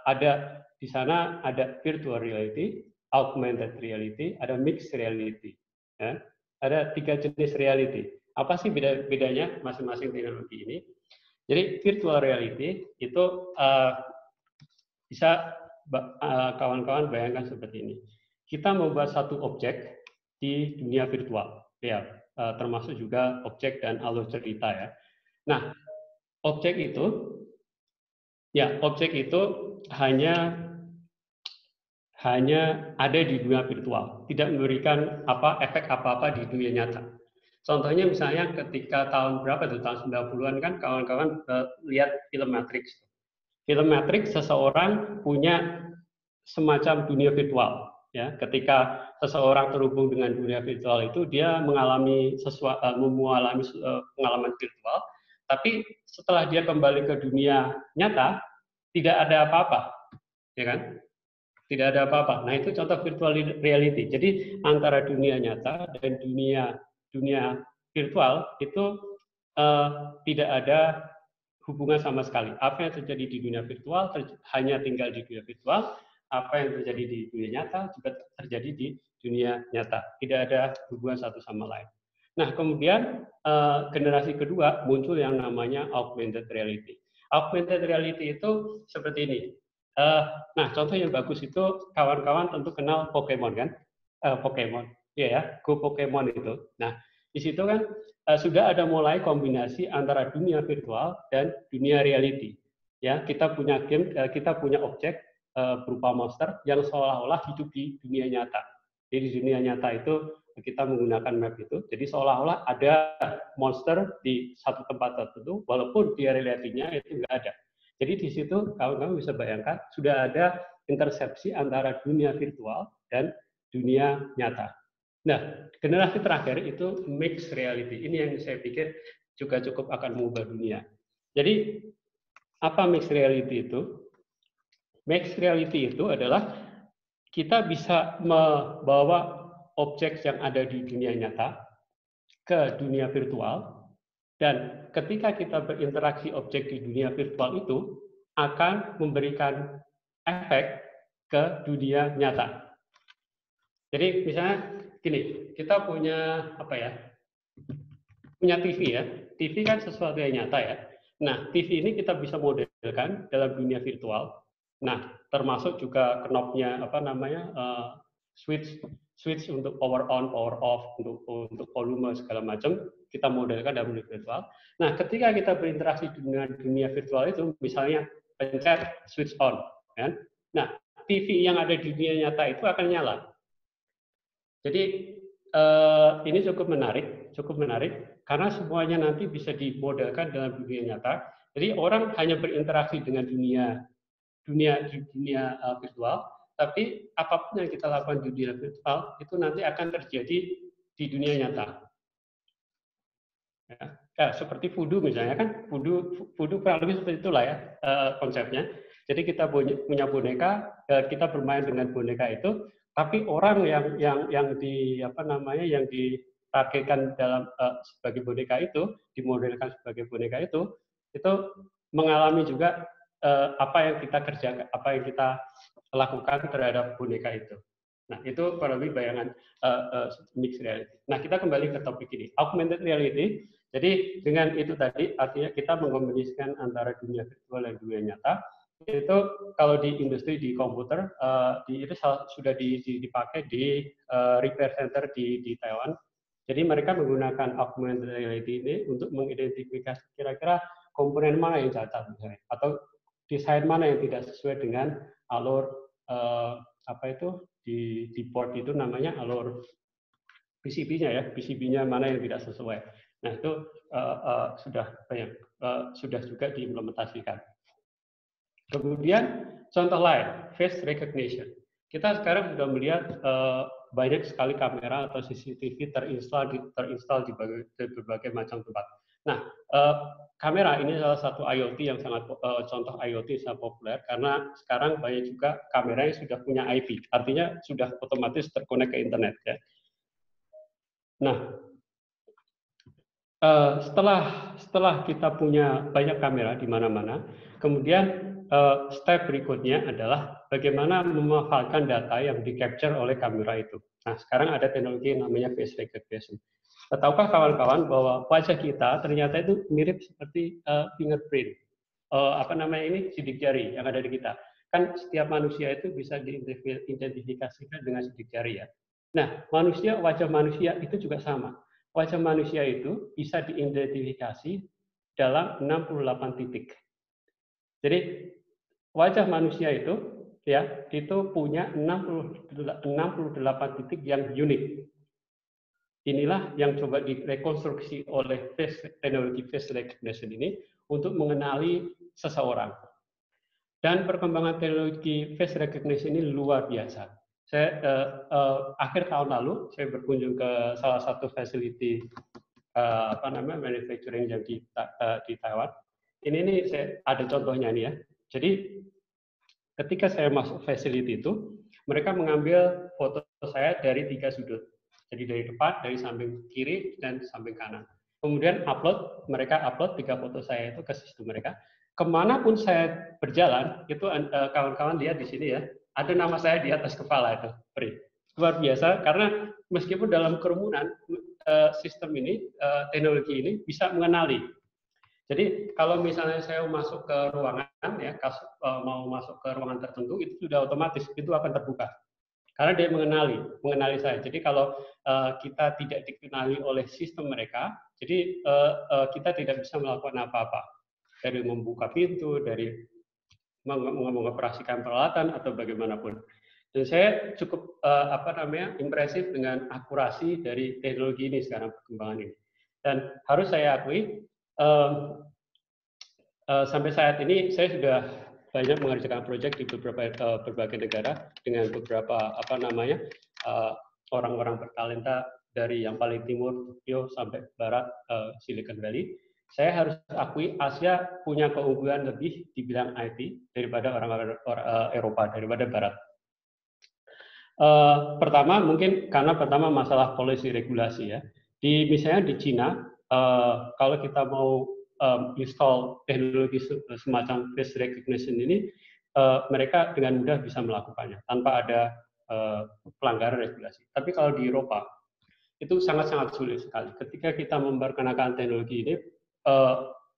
ada di sana ada virtual reality, augmented reality, ada mixed reality. Ya. Ada 3 jenis reality. Apa sih bedanya masing-masing teknologi ini? Jadi virtual reality itu bisa kawan-kawan bayangkan seperti ini. Kita membuat satu objek di dunia virtual, ya, termasuk juga objek dan alur cerita ya. Nah, objek itu hanya ada di dunia virtual, tidak memberikan efek apa-apa di dunia nyata. Contohnya misalnya ketika tahun berapa tuh, tahun 90-an kan kawan-kawan lihat film Matrix. Film Matrix, seseorang punya semacam dunia virtual. Ya, ketika seseorang terhubung dengan dunia virtual itu, dia mengalami pengalaman virtual, tapi setelah dia kembali ke dunia nyata, tidak ada apa-apa, ya kan? Tidak ada apa-apa. Nah, itu contoh virtual reality. Jadi antara dunia nyata dan dunia virtual itu tidak ada hubungan sama sekali. Apa yang terjadi di dunia virtual hanya tinggal di dunia virtual. Apa yang terjadi di dunia nyata juga terjadi di dunia nyata. Tidak ada hubungan satu sama lain. Nah, kemudian generasi kedua muncul yang namanya augmented reality. Augmented reality itu seperti ini. Nah, contoh yang bagus itu kawan-kawan tentu kenal Pokemon kan? Pokemon, ya, Go Pokemon itu. Nah, di situ kan sudah ada mulai kombinasi antara dunia virtual dan dunia reality. Ya, kita punya game, kita punya objek berupa monster yang seolah-olah hidup di dunia nyata. Jadi di dunia nyata itu kita menggunakan map itu, jadi seolah-olah ada monster di satu tempat tertentu, walaupun di realitinya itu nggak ada. Jadi di situ kawan-kawan bisa bayangkan sudah ada intersepsi antara dunia virtual dan dunia nyata. Nah, generasi terakhir itu mixed reality. Ini yang saya pikir juga cukup akan mengubah dunia. Jadi apa mixed reality itu? Mixed reality itu adalah kita bisa membawa objek yang ada di dunia nyata ke dunia virtual, dan ketika kita berinteraksi objek di dunia virtual itu akan memberikan efek ke dunia nyata. Jadi misalnya gini, kita punya punya TV ya. TV kan sesuatu yang nyata ya. Nah, TV ini kita bisa modelkan dalam dunia virtual. Nah, termasuk juga knobnya switch untuk power on, power off, untuk volume segala macam kita modelkan dalam dunia virtual. Nah, ketika kita berinteraksi dengan dunia virtual itu, misalnya pencet switch on, kan? Nah, TV yang ada di dunia nyata itu akan nyala. Jadi ini cukup menarik karena semuanya nanti bisa dimodelkan dalam dunia nyata. Jadi orang hanya berinteraksi dengan dunia virtual, tapi apapun yang kita lakukan di dunia virtual itu nanti akan terjadi di dunia nyata. Ya, seperti voodoo misalnya kan, voodoo kurang lebih seperti itulah ya konsepnya. Jadi kita punya boneka, kita bermain dengan boneka itu, tapi orang yang ditargetkan dalam sebagai boneka itu, dimodelkan sebagai boneka itu mengalami juga apa yang kita kerjakan, apa yang kita lakukan terhadap boneka itu. Nah, itu kurang lebih bayangan mixed reality. Nah, kita kembali ke topik ini, augmented reality. Jadi dengan itu tadi artinya kita mengombinasikan antara dunia virtual dan dunia nyata. Itu kalau di industri di komputer itu sudah dipakai di repair center di Taiwan. Jadi mereka menggunakan augmented reality ini untuk mengidentifikasi kira-kira komponen mana yang cacat misalnya, atau desain mana yang tidak sesuai dengan alur di board itu namanya alur PCB-nya ya, PCB-nya mana yang tidak sesuai. Nah, itu sudah juga diimplementasikan. Kemudian contoh lain, face recognition. Kita sekarang sudah melihat banyak sekali kamera atau CCTV terinstall di berbagai macam tempat. Nah, kamera ini salah satu IoT yang sangat contoh IoT sangat populer karena sekarang banyak juga kamera yang sudah punya IP, artinya sudah otomatis terkonek ke internet ya. Nah, setelah kita punya banyak kamera di mana-mana, kemudian step berikutnya adalah bagaimana memanfaatkan data yang di-capture oleh kamera itu. Nah, sekarang ada teknologi yang namanya face recognition. Tahukah kawan-kawan bahwa wajah kita ternyata itu mirip seperti fingerprint, sidik jari yang ada di kita. Kan setiap manusia itu bisa diidentifikasikan dengan sidik jari ya. Nah, wajah manusia itu juga sama. Wajah manusia itu bisa diidentifikasi dalam 68 titik. Jadi wajah manusia itu ya itu punya 68 titik yang unik. Inilah yang coba direkonstruksi oleh teknologi face recognition ini untuk mengenali seseorang. Dan perkembangan teknologi face recognition ini luar biasa. Saya akhir tahun lalu saya berkunjung ke salah satu facility manufacturing yang di Taiwan. Ini saya ada contohnya nih ya. Jadi ketika saya masuk facility itu, mereka mengambil foto saya dari 3 sudut. Jadi dari depan, dari samping kiri, dan samping kanan. Kemudian mereka upload 3 foto saya itu ke sistem mereka. Kemanapun saya berjalan, itu kawan-kawan lihat di sini ya, ada nama saya di atas kepala itu, luar biasa, karena meskipun dalam kerumunan, sistem ini, teknologi ini bisa mengenali. Jadi kalau misalnya saya masuk ke ruangan, ya, mau masuk ke ruangan tertentu, itu sudah otomatis, itu akan terbuka. Karena dia mengenali saya. Jadi kalau kita tidak dikenali oleh sistem mereka, jadi kita tidak bisa melakukan apa-apa. Dari membuka pintu, dari mengoperasikan peralatan atau bagaimanapun. Dan saya cukup impresif dengan akurasi dari teknologi ini sekarang perkembangan ini. Dan harus saya akui sampai saat ini saya sudah banyak mengerjakan proyek di berbagai negara dengan beberapa orang-orang bertalenta dari yang paling timur Tokyo sampai barat Silicon Valley. Saya harus akui Asia punya keunggulan lebih di bidang IT daripada orang Eropa, daripada Barat. Pertama mungkin karena masalah policy regulasi ya. Misalnya di Cina, kalau kita mau install teknologi semacam face recognition ini, mereka dengan mudah bisa melakukannya tanpa ada pelanggaran regulasi. Tapi kalau di Eropa itu sangat-sangat sulit sekali. Ketika kita memperkenalkan teknologi ini,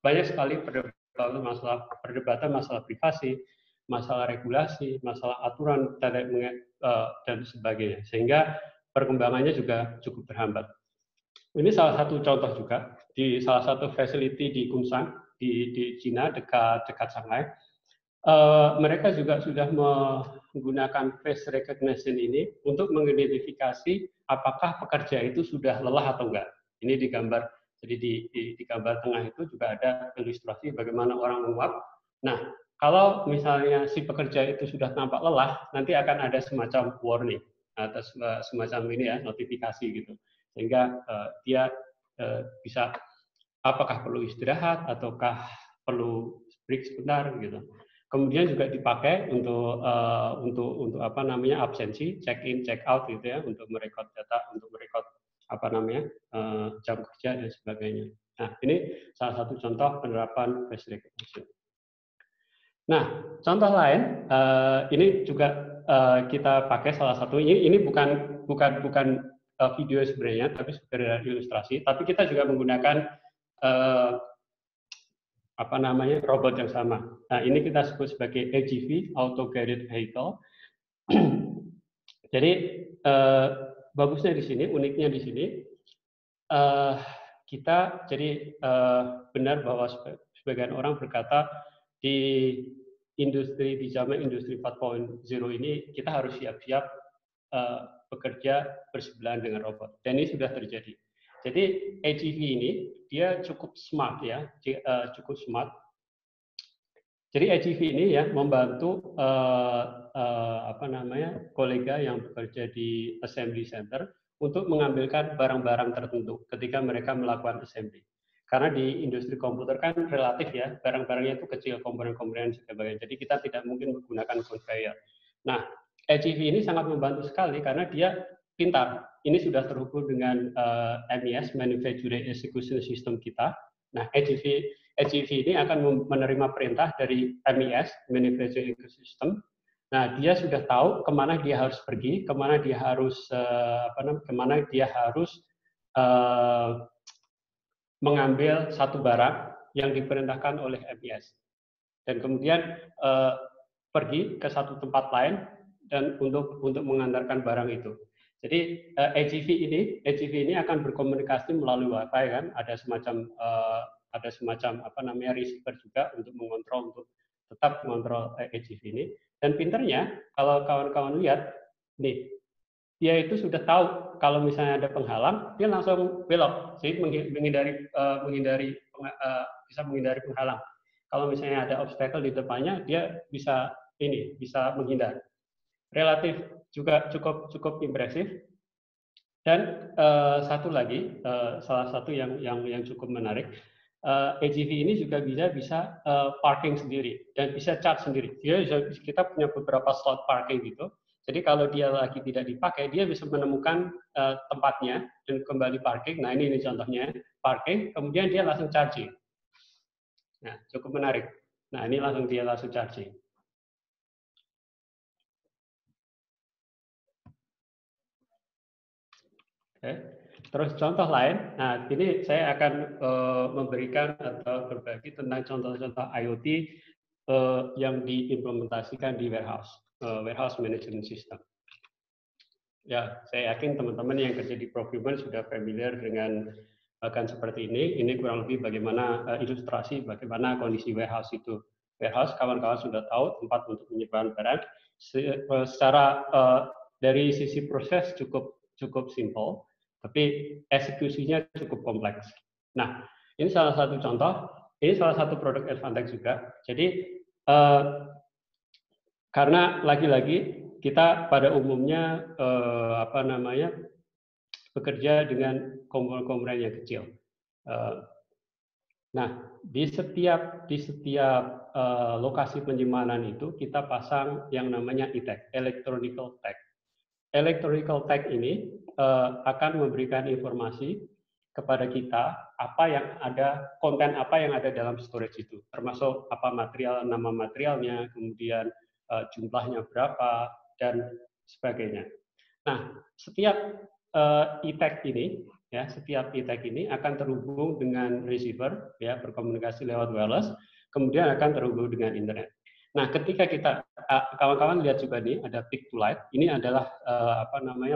banyak sekali perdebatan masalah privasi, masalah regulasi, masalah aturan dan sebagainya, sehingga perkembangannya juga cukup terhambat. Ini salah satu contoh juga di salah satu facility di Kunshan di Cina dekat Shanghai. Mereka juga sudah menggunakan face recognition ini untuk mengidentifikasi apakah pekerja itu sudah lelah atau enggak. Ini digambar. Jadi di gambar tengah itu juga ada ilustrasi bagaimana orang menguap. Nah, kalau misalnya si pekerja itu sudah tampak lelah, nanti akan ada semacam warning atau semacam ini ya, notifikasi gitu. Sehingga dia bisa apakah perlu istirahat ataukah perlu break sebentar gitu. Kemudian juga dipakai untuk absensi, check in, check out gitu ya, untuk merekod data, untuk merekod jam kerja dan sebagainya. Nah, ini salah satu contoh penerapan face recognition. Nah, contoh lain ini juga kita pakai salah satu ini bukan video sebenarnya, tapi sekedar ilustrasi. Tapi kita juga menggunakan robot yang sama. Nah, ini kita sebut sebagai AGV, Auto Guided Vehicle. Jadi bagusnya di sini, uniknya di sini, kita jadi benar bahwa sebagian orang berkata di zaman industri 4.0 ini kita harus siap-siap bekerja bersebelahan dengan robot. Dan ini sudah terjadi. Jadi AGV ini dia cukup smart ya, cukup smart. Jadi AGV ini ya membantu kolega yang bekerja di assembly center untuk mengambilkan barang-barang tertentu ketika mereka melakukan assembly. Karena di industri komputer kan relatif ya, barang-barangnya itu kecil, komponen-komponen dan sebagainya. Jadi kita tidak mungkin menggunakan conveyor. Nah, AGV ini sangat membantu sekali karena dia pintar. Ini sudah terhubung dengan MES, Manufacturing Execution System kita. Nah, AGV ini akan menerima perintah dari MES, Manufacturing Execution System. Nah, dia sudah tahu kemana dia harus pergi, kemana dia harus mengambil satu barang yang diperintahkan oleh MES. Dan kemudian pergi ke satu tempat lain dan untuk mengantarkan barang itu. Jadi AGV ini akan berkomunikasi melalui Wi-Fi kan, ada semacam ada semacam receiver juga untuk mengontrol, untuk tetap mengontrol AGV ini. Dan pinternya kalau kawan-kawan lihat nih, dia itu sudah tahu kalau misalnya ada penghalang, dia langsung belok, jadi bisa menghindari penghalang. Kalau misalnya ada obstacle di depannya, dia bisa menghindar. Relatif juga cukup impresif. Dan satu lagi, salah satu yang cukup menarik, AGV ini juga bisa parking sendiri dan bisa charge sendiri. Kita punya beberapa slot parking gitu. Jadi kalau dia lagi tidak dipakai, dia bisa menemukan tempatnya dan kembali parking. Nah ini contohnya parking, kemudian dia langsung charging. Nah cukup menarik. Nah ini dia langsung charging. Okay. Terus contoh lain, nah ini saya akan memberikan atau berbagi tentang contoh-contoh IoT yang diimplementasikan di warehouse management system. Ya, saya yakin teman-teman yang kerja di procurement sudah familiar dengan bahkan seperti ini. Ini kurang lebih bagaimana ilustrasi bagaimana kondisi warehouse itu. Warehouse, kawan-kawan sudah tahu tempat untuk penyimpanan barang. Secara dari sisi proses cukup simple, tapi eksekusinya cukup kompleks. Nah, ini salah satu contoh. Ini salah satu produk Advantech juga. Jadi karena lagi-lagi kita pada umumnya bekerja dengan komponen-komponen yang kecil. Nah, di setiap lokasi penyimpanan itu kita pasang yang namanya e-tag, electronical tag. Electronical tag ini akan memberikan informasi kepada kita konten apa yang ada dalam storage itu, termasuk nama materialnya, kemudian jumlahnya berapa dan sebagainya. Nah, setiap e-tag ini akan terhubung dengan receiver, ya, berkomunikasi lewat wireless, kemudian akan terhubung dengan internet. Nah, ketika kawan-kawan lihat juga nih ada pick to light, ini adalah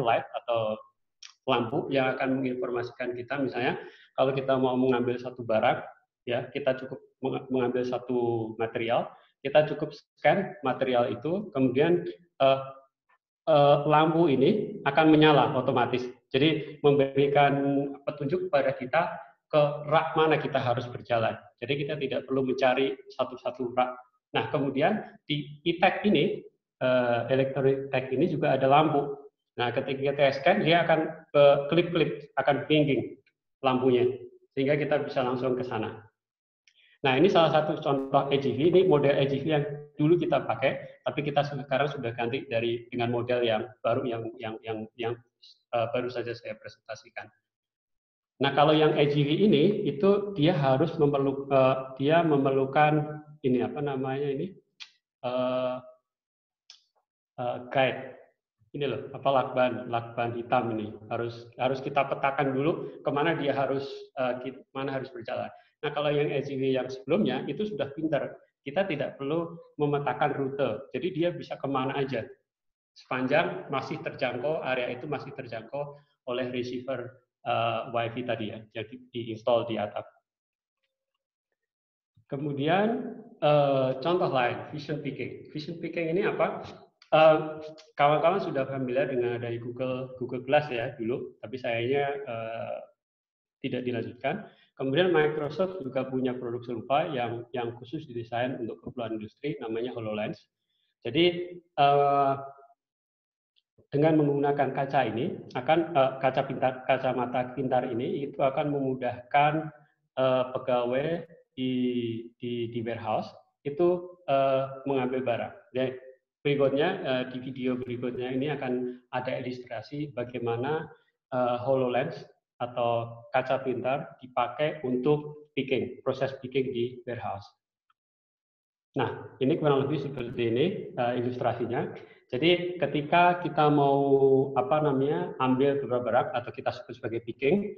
light atau lampu yang akan menginformasikan kita, misalnya kalau kita mau mengambil satu barang, ya, kita cukup mengambil satu material, kita cukup scan material itu, kemudian lampu ini akan menyala otomatis. Jadi memberikan petunjuk kepada kita ke rak mana kita harus berjalan. Jadi kita tidak perlu mencari satu-satu rak. Nah, kemudian di e-tag ini, electronic tag ini juga ada lampu. Nah, ketika kita scan, dia akan klip-klip, akan blinking lampunya, sehingga kita bisa langsung ke sana. Nah, ini salah satu contoh AGV. Ini model AGV yang dulu kita pakai, tapi kita sekarang sudah ganti dengan model yang baru yang baru saja saya presentasikan. Nah, kalau yang AGV ini itu dia harus memerlukan ini guide. Ini loh, lakban hitam ini harus kita petakan dulu kemana dia harus berjalan. Nah, kalau yang AGV yang sebelumnya itu sudah pintar, kita tidak perlu memetakan rute, jadi dia bisa kemana aja sepanjang masih terjangkau, area itu masih terjangkau oleh receiver WiFi tadi ya, jadi diinstal di atap. Kemudian contoh lain, vision picking. Vision picking ini apa? Kawan-kawan sudah familiar dengan dari Google Glass ya dulu, tapi sayangnya tidak dilanjutkan. Kemudian Microsoft juga punya produk serupa yang khusus didesain untuk keperluan industri, namanya HoloLens. Jadi dengan menggunakan kaca ini kacamata pintar ini itu akan memudahkan pegawai di warehouse itu mengambil barang. Jadi di video berikutnya ini akan ada ilustrasi bagaimana HoloLens atau kaca pintar dipakai untuk picking, proses picking di warehouse. Nah, ini kurang lebih seperti ini ilustrasinya. Jadi ketika kita mau ambil beberapa barang atau kita sebut sebagai picking,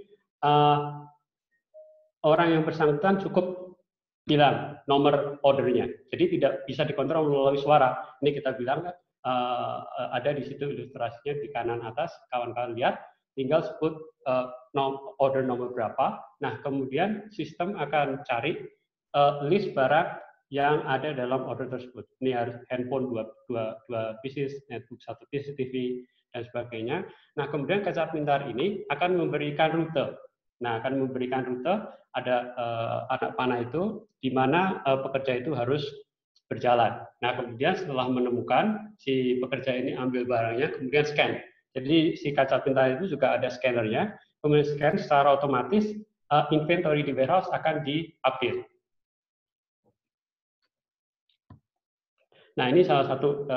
orang yang bersangkutan cukup bilang nomor ordernya. Jadi tidak bisa dikontrol melalui suara. Ini kita bilang ada di situ ilustrasinya di kanan atas, kawan-kawan lihat. tinggal sebut order nomor berapa. Nah, kemudian sistem akan cari list barang yang ada dalam order tersebut. Ini harus handphone dua pieces, netbook 1 pieces, TV, dan sebagainya. Nah, kemudian kaca pintar ini akan memberikan rute. Nah, akan memberikan rute, ada anak panah itu, di mana pekerja itu harus berjalan. Nah, kemudian setelah menemukan, si pekerja ini ambil barangnya, kemudian scan. Jadi, si kaca pintar itu juga ada scannernya, kemudian scan secara otomatis, inventory di warehouse akan di-update. Nah, ini salah satu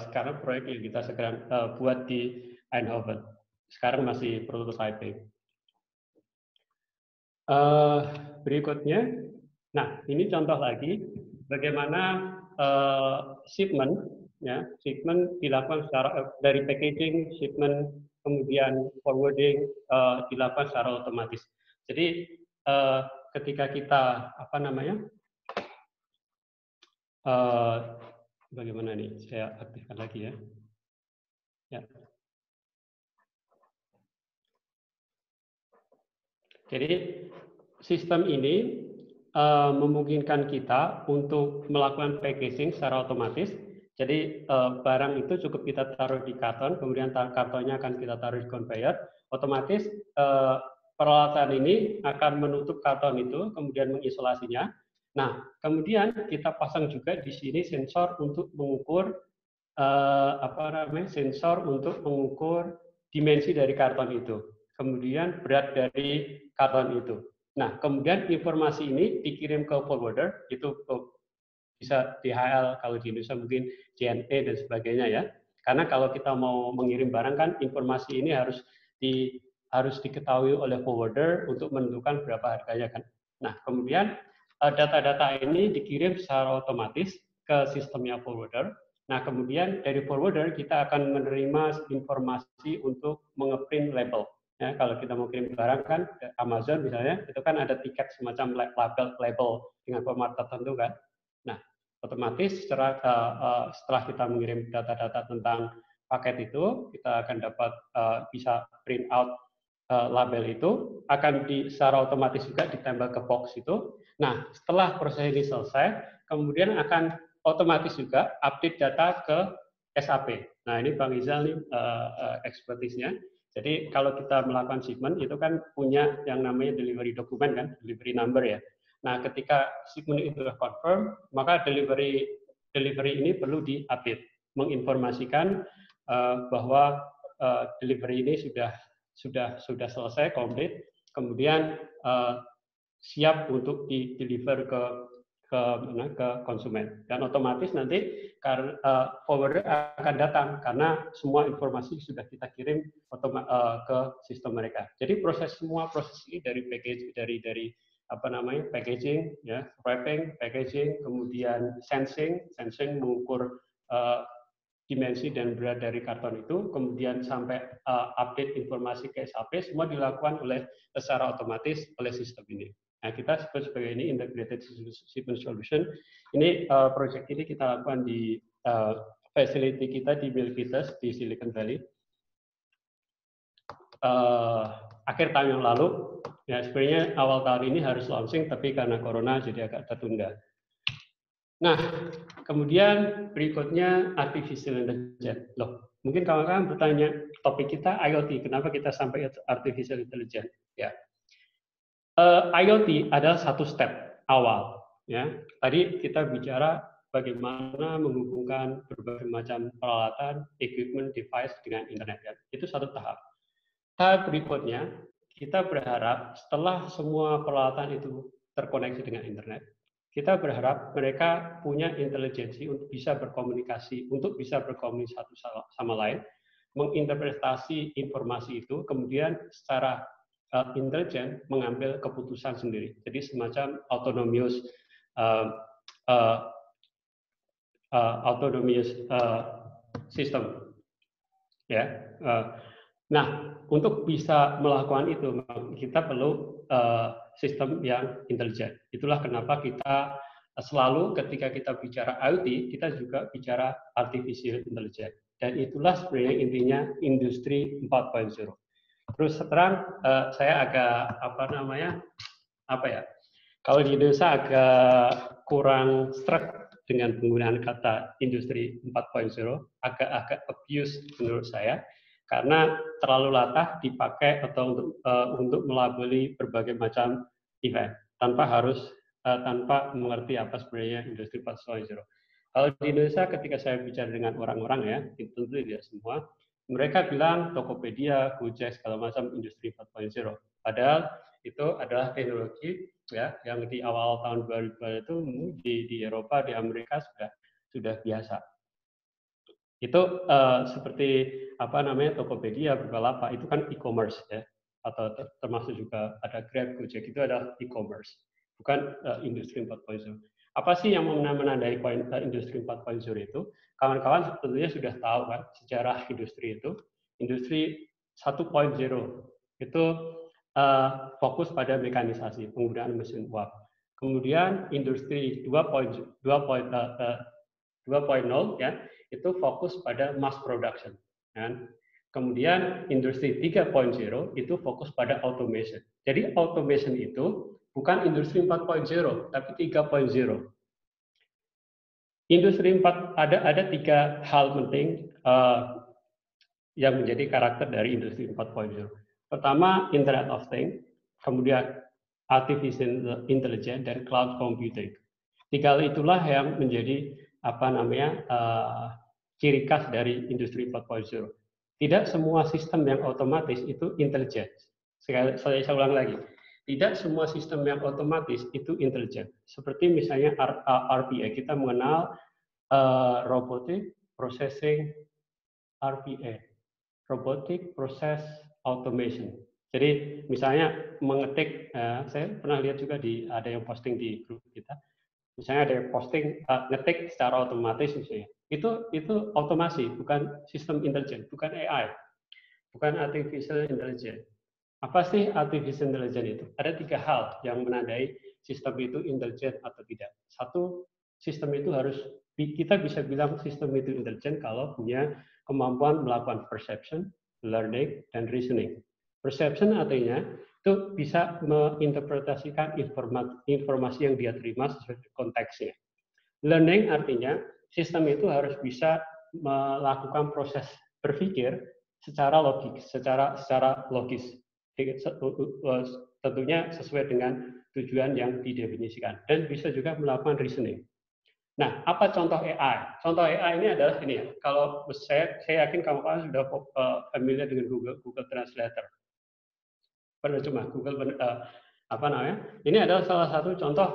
sekarang proyek yang kita sekarang buat di Eindhoven. Sekarang masih prototyping. Berikutnya, nah ini contoh lagi bagaimana shipment, ya, shipment dilakukan secara dari packaging, shipment, kemudian forwarding dilakukan secara otomatis. Jadi ketika kita bagaimana nih? Saya aktifkan lagi ya. Ya. Jadi sistem ini memungkinkan kita untuk melakukan packaging secara otomatis. Jadi barang itu cukup kita taruh di karton, kemudian kartonnya akan kita taruh di conveyor. Otomatis peralatan ini akan menutup karton itu, kemudian mengisolasinya. Nah, kemudian kita pasang juga di sini sensor untuk mengukur sensor untuk mengukur dimensi dari karton itu, kemudian berat dari karton itu. Nah, kemudian informasi ini dikirim ke forwarder, itu bisa DHL, kalau di Indonesia mungkin JNE dan sebagainya ya. Karena kalau kita mau mengirim barang kan informasi ini harus diketahui oleh forwarder untuk menentukan berapa harganya kan. Nah, kemudian data-data ini dikirim secara otomatis ke sistemnya forwarder. Nah, kemudian dari forwarder kita akan menerima informasi untuk mengeprint label. Ya, kalau kita mau kirim barang kan Amazon misalnya, itu kan ada tiket semacam label dengan format tertentu kan. Nah, otomatis setelah kita mengirim data-data tentang paket itu, kita akan dapat bisa print out label itu, akan secara otomatis juga ditambah ke box itu. Nah, setelah proses ini selesai, kemudian akan otomatis juga update data ke SAP. Nah, ini Bang Izal nih expertise-nya. Jadi kalau kita melakukan shipment itu kan punya yang namanya delivery document kan, delivery number ya. Nah, ketika shipment itu sudah confirm, maka delivery ini perlu di-update, menginformasikan bahwa delivery ini sudah selesai, komplit, kemudian siap untuk di-deliver ke konsumen, dan otomatis nanti forwarder akan datang karena semua informasi sudah kita kirim ke sistem mereka. Jadi semua proses ini dari packaging, ya, wrapping, packaging, kemudian sensing mengukur dimensi dan berat dari karton itu, kemudian sampai update informasi ke SAP, semua dilakukan secara otomatis oleh sistem ini. Nah, kita sebut sebagai ini integrated shipment solution. Ini project ini kita lakukan di facility kita di Milpitas di Silicon Valley. Akhir tahun yang lalu, ya sebenarnya awal tahun ini harus launching, tapi karena corona jadi agak tertunda. Nah, kemudian berikutnya artificial intelligence. Loh, mungkin kawan-kawan bertanya, topik kita IoT, kenapa kita sampai artificial intelligence? Ya. IoT adalah satu step awal. Ya, tadi kita bicara bagaimana menghubungkan berbagai macam peralatan, equipment, device dengan internet. Ya. Itu satu tahap. Tahap berikutnya, kita berharap setelah semua peralatan itu terkoneksi dengan internet, kita berharap mereka punya intelijensi untuk bisa berkomunikasi satu sama lain, menginterpretasi informasi itu, kemudian secara intelijen mengambil keputusan sendiri. Jadi semacam autonomous system. Ya. Nah, untuk bisa melakukan itu kita perlu sistem yang intelijen. Itulah kenapa kita selalu ketika kita bicara IoT, kita juga bicara artificial intelligence. Dan itulah sebenarnya intinya industri 4.0. terus terang saya agak kalau di Indonesia agak kurang struck dengan penggunaan kata industri 4.0, agak abuse menurut saya, karena terlalu latah dipakai atau untuk melabeli berbagai macam event tanpa mengerti apa sebenarnya industri 4.0. Kalau di Indonesia ketika saya bicara dengan orang-orang ya, tentu tidak semua, mereka bilang Tokopedia, Gojek segala macam industri 4.0. Padahal itu adalah teknologi ya yang di awal tahun 2000 itu di Eropa, di Amerika sudah biasa. Itu seperti Tokopedia, Bukalapak itu kan e-commerce ya, atau termasuk juga ada Grab, Gojek, itu adalah e-commerce, bukan industri 4.0. Apa sih yang menandai industri 4.0 itu? Kawan-kawan tentunya sudah tahu kan sejarah industri itu. Industri 1.0 itu fokus pada mekanisasi, penggunaan mesin uap. Kemudian industri 2.0 ya, itu fokus pada mass production. Kan? Kemudian industri 3.0 itu fokus pada automation. Jadi automation itu bukan industri 4.0, tapi 3.0. Industri 4 ada 3 hal penting yang menjadi karakter dari industri 4.0. Pertama, Internet of Things, kemudian artificial intelligence dan cloud computing. 3 hal itulah yang menjadi ciri khas dari industri 4.0. Tidak semua sistem yang otomatis itu intelijen. Saya ulang lagi. Tidak semua sistem yang otomatis itu intelijen. Seperti misalnya RPA, kita mengenal robotic processing RPA, robotic process automation. Jadi misalnya mengetik, saya pernah lihat juga ada yang posting di grup kita. Misalnya ada yang posting ngetik secara otomatis misalnya. Itu otomasi, bukan sistem intelijen, bukan AI, bukan artificial intelligence. Apa sih artificial intelligence itu? Ada 3 hal yang menandai sistem itu intelijen atau tidak. Satu, sistem itu kita bisa bilang sistem itu intelijen kalau punya kemampuan melakukan perception, learning, dan reasoning. Perception artinya itu bisa menginterpretasikan informasi yang dia terima sesuai konteksnya. Learning artinya sistem itu harus bisa melakukan proses berpikir secara logis. Tentunya sesuai dengan tujuan yang didefinisikan dan bisa juga melakukan reasoning. Nah, apa contoh AI? Contoh AI ini adalah ini ya. Kalau saya yakin kawan-kawan sudah familiar dengan Google Translator. Penerjemah Google Ini adalah salah satu contoh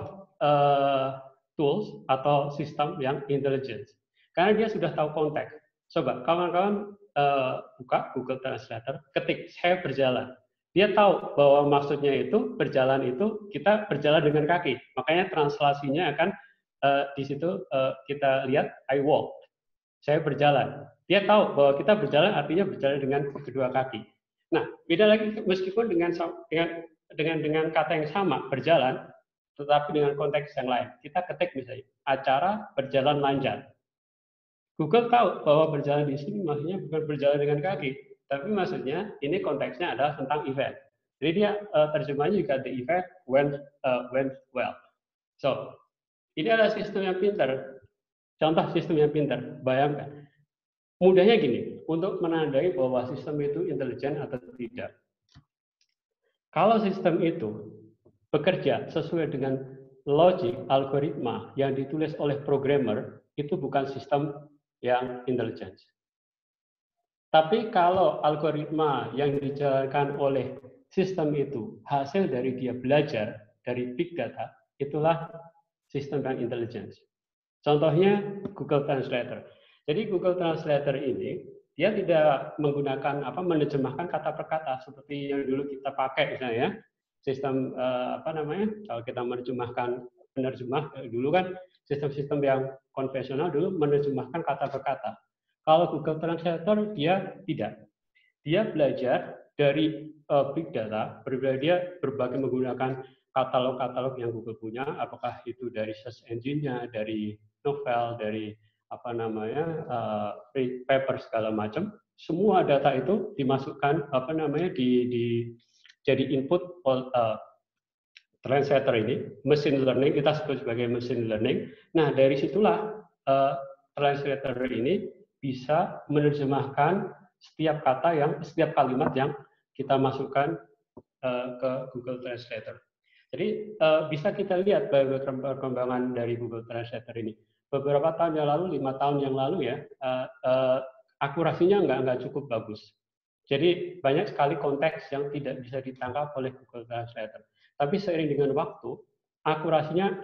tools atau sistem yang intelligence. Karena dia sudah tahu konteks. Coba kawan-kawan buka Google Translator, ketik saya berjalan. Dia tahu bahwa maksudnya itu berjalan itu kita berjalan dengan kaki. Makanya translasinya akan di situ kita lihat I walk. Saya berjalan. Dia tahu bahwa kita berjalan artinya berjalan dengan kedua kaki. Nah, beda lagi meskipun dengan kata yang sama berjalan, tetapi dengan konteks yang lain. Kita ketik misalnya acara berjalan lancar. Google tahu bahwa berjalan di sini maksudnya bukan berjalan dengan kaki, tapi maksudnya ini konteksnya adalah tentang event. Jadi dia terjemahnya juga the event went well. So, ini adalah sistem yang pintar. Contoh sistem yang pintar. Bayangkan. Mudahnya gini, untuk menandai bahwa sistem itu intelijen atau tidak. Kalau sistem itu bekerja sesuai dengan logik algoritma yang ditulis oleh programmer, itu bukan sistem yang intelijen. Tapi kalau algoritma yang dijalankan oleh sistem itu hasil dari dia belajar dari big data, itulah sistem yang intelijen. Contohnya Google Translator. Jadi Google Translator ini dia tidak menggunakan menerjemahkan kata per kata seperti yang dulu kita pakai misalnya sistem kalau kita penerjemah dulu kan sistem-sistem yang konvensional dulu menerjemahkan kata per kata. Kalau Google Translator dia tidak. Dia belajar dari big data, dia berbagai menggunakan katalog-katalog yang Google punya, apakah itu dari search engine-nya, dari novel, dari paper segala macam. semua data itu dimasukkan jadi input translator ini, machine learning, kita sebut sebagai machine learning. Nah, dari situlah translator ini bisa menerjemahkan setiap kalimat yang kita masukkan ke Google Translator. Jadi bisa kita lihat perkembangan dari Google Translator ini. Beberapa tahun yang lalu, 5 tahun yang lalu ya, akurasinya nggak cukup bagus. Jadi banyak sekali konteks yang tidak bisa ditangkap oleh Google Translator. Tapi seiring dengan waktu, akurasinya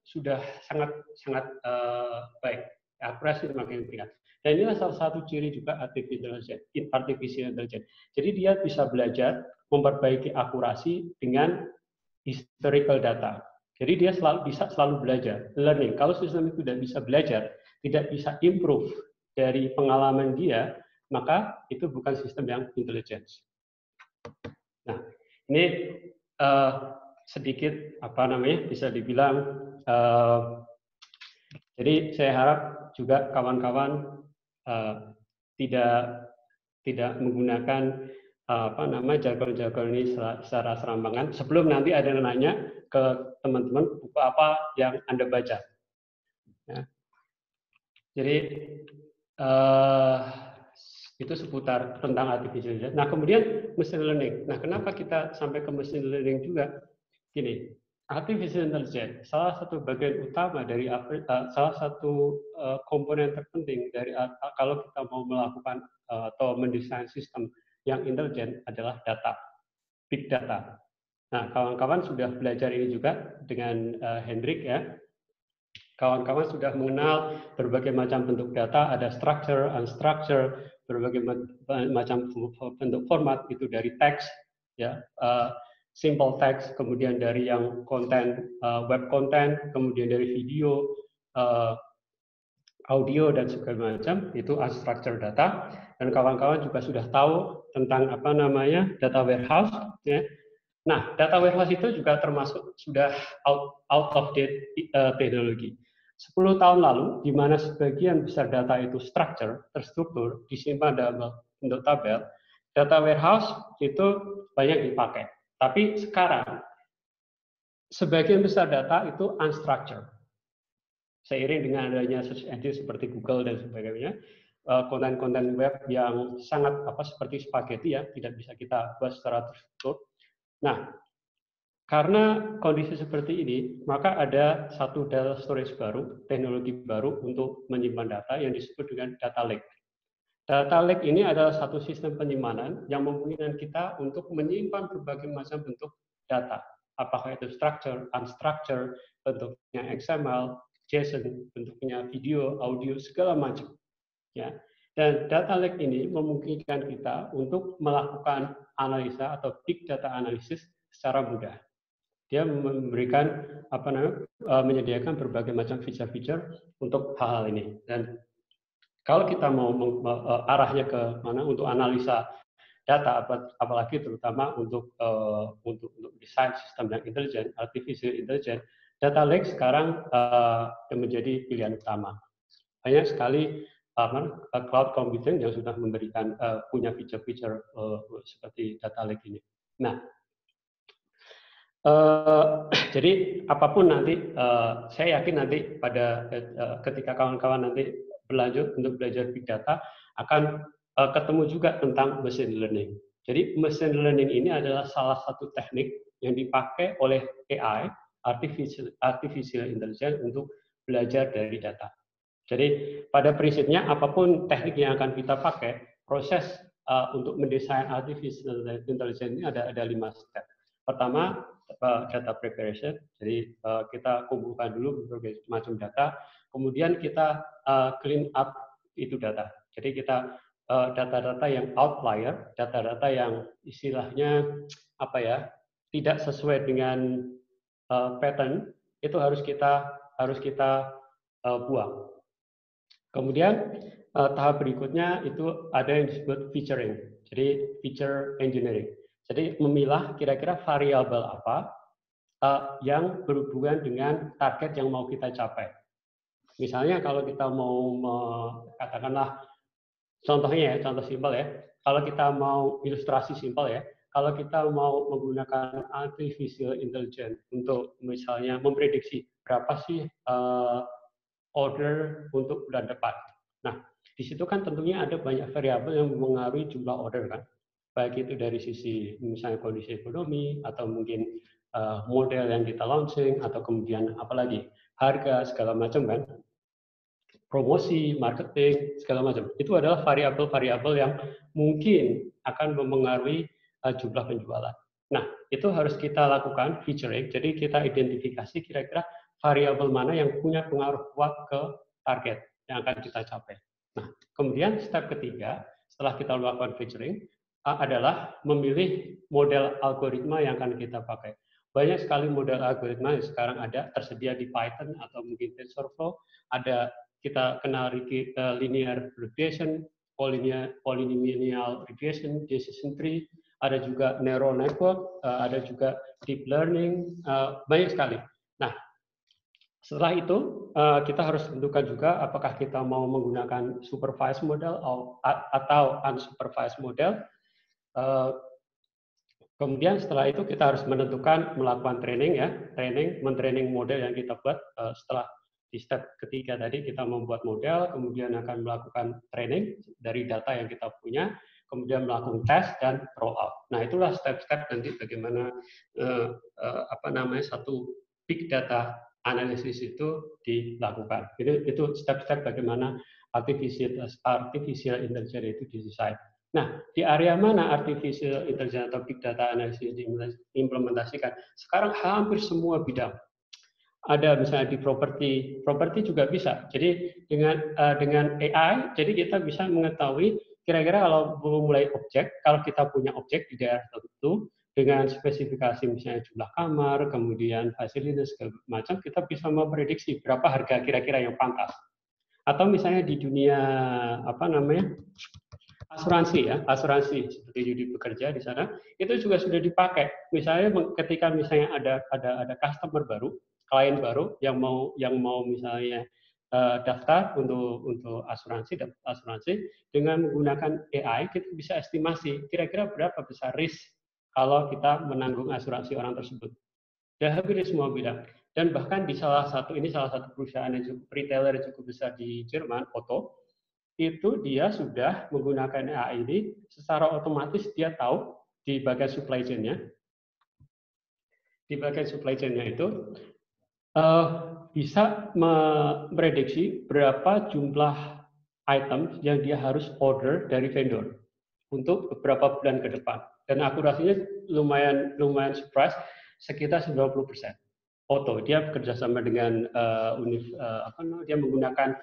sudah sangat baik. Akurasi semakin tingkat. Dan inilah salah satu ciri juga artificial intelligence. Jadi dia bisa belajar memperbaiki akurasi dengan historical data. Jadi dia bisa selalu belajar, learning. Kalau sistem itu tidak bisa belajar, tidak bisa improve dari pengalaman dia, maka itu bukan sistem yang intelligence. Nah, ini sedikit bisa dibilang. Jadi saya harap juga kawan-kawan tidak menggunakan jargon-jargon ini secara serampangan. Sebelum nanti ada yang nanya ke teman-teman buku apa yang Anda baca. Ya. Jadi itu seputar tentang artificial intelligence. Nah, kemudian machine learning. Nah, kenapa kita sampai ke machine learning juga? Gini, artificial intelligence salah satu bagian utama dari salah satu komponen terpenting dari kalau kita mau melakukan atau mendesain sistem yang intelijen adalah data, big data. Nah, kawan-kawan sudah belajar ini juga dengan Hendrik ya. Kawan-kawan sudah mengenal berbagai macam bentuk data, ada structure, unstructured, berbagai macam bentuk format, itu dari teks, ya, simple text, kemudian dari yang konten, web content, kemudian dari video, audio dan segala macam, itu unstructured data. Dan kawan-kawan juga sudah tahu tentang data warehouse. Ya. Nah, data warehouse itu juga termasuk sudah out of date teknologi. 10 tahun lalu, di mana sebagian besar data itu terstruktur, disimpan dalam bentuk tabel, data warehouse itu banyak dipakai. Tapi sekarang, sebagian besar data itu unstructured. Seiring dengan adanya search engine seperti Google dan sebagainya, konten-konten web yang sangat seperti spaghetti ya, tidak bisa kita buat secara terstruktur. Nah, karena kondisi seperti ini, maka ada satu data storage baru, teknologi baru untuk menyimpan data yang disebut dengan data lake. Data lake ini adalah satu sistem penyimpanan yang memungkinkan kita untuk menyimpan berbagai macam bentuk data. Apakah itu structure, unstructured, bentuknya XML, JSON, bentuknya video, audio, segala macam. Ya. Dan data lake ini memungkinkan kita untuk melakukan analisa atau big data analysis secara mudah. Dia memberikan menyediakan berbagai macam feature-feature untuk hal-hal ini. Dan kalau kita mau arahnya ke mana untuk analisa data, apalagi terutama untuk desain sistem yang intelijen, artificial intelligence, data lake sekarang menjadi pilihan utama. Banyak sekali cloud computing yang sudah memberikan punya feature-feature seperti data lake ini. Nah, jadi apapun nanti, saya yakin nanti pada ketika kawan-kawan nanti berlanjut untuk belajar big data akan ketemu juga tentang machine learning. Jadi machine learning ini adalah salah satu teknik yang dipakai oleh AI, artificial intelligence, untuk belajar dari data. Jadi pada prinsipnya apapun teknik yang akan kita pakai, proses untuk mendesain artificial intelligence ini ada 5 step. Pertama, data preparation, jadi kita kumpulkan dulu berbagai macam data, kemudian kita clean up itu data. Jadi kita data-data yang outlier, data-data yang istilahnya tidak sesuai dengan pattern, itu harus kita buang. Kemudian tahap berikutnya itu ada yang disebut featuring, jadi feature engineering. Jadi memilah kira-kira variabel apa yang berhubungan dengan target yang mau kita capai. Misalnya kalau kita mau katakanlah Contohnya ya, contoh simpel ya. Kalau kita mau ilustrasi simpel ya, kalau kita mau menggunakan artificial intelligence untuk misalnya memprediksi berapa sih order untuk bulan depan. Nah, di situ kan tentunya ada banyak variabel yang mempengaruhi jumlah order kan. Baik itu dari sisi misalnya kondisi ekonomi atau mungkin model yang kita launching atau kemudian apalagi harga segala macam kan. Promosi, marketing, segala macam. Itu adalah variabel-variabel yang mungkin akan mempengaruhi jumlah penjualan. Nah, itu harus kita lakukan featuring. Jadi kita identifikasi kira-kira variabel mana yang punya pengaruh kuat ke target yang akan kita capai. Nah, kemudian step ketiga, setelah kita melakukan featuring, adalah memilih model algoritma yang akan kita pakai. Banyak sekali model algoritma yang sekarang ada, tersedia di Python atau mungkin TensorFlow, ada kita kenal linear regression, polynomial regression, decision tree, ada juga neural network, ada juga deep learning, banyak sekali. Nah, setelah itu kita harus tentukan juga apakah kita mau menggunakan supervised model atau unsupervised model. Kemudian setelah itu kita harus menentukan melakukan training ya, mentraining model yang kita buat. Setelah di step ketiga tadi kita membuat model, kemudian akan melakukan training dari data yang kita punya, kemudian melakukan tes dan roll out. Nah, itulah step-step nanti bagaimana satu big data analisis itu dilakukan. Itu step-step bagaimana artificial intelligence itu didesain. Nah, di area mana artificial intelligence atau big data analysis diimplementasikan? Sekarang hampir semua bidang. Ada misalnya di properti juga bisa. Jadi dengan AI, jadi kita bisa mengetahui kira-kira kalau memulai objek, kalau kita punya objek di daerah tertentu dengan spesifikasi misalnya jumlah kamar, kemudian fasilitas segala macam, kita bisa memprediksi berapa harga kira-kira yang pantas. Atau misalnya di dunia asuransi seperti Yudi bekerja di sana, itu juga sudah dipakai. Misalnya ketika misalnya ada customer baru, klien baru yang mau misalnya daftar untuk asuransi dengan menggunakan AI, kita bisa estimasi kira-kira berapa besar risk kalau kita menanggung asuransi orang tersebut. Dan hampir di semua bidang. Dan bahkan di salah satu perusahaan yang cukup retailer yang cukup besar di Jerman, Otto, itu dia sudah menggunakan AI ini secara otomatis dia tahu di bagian supply chain-nya. Di bagian supply chain-nya itu bisa memprediksi berapa jumlah item yang dia harus order dari vendor untuk beberapa bulan ke depan. Dan akurasinya lumayan surprise, sekitar 90%. Otto, dia bekerja sama dengan dia menggunakan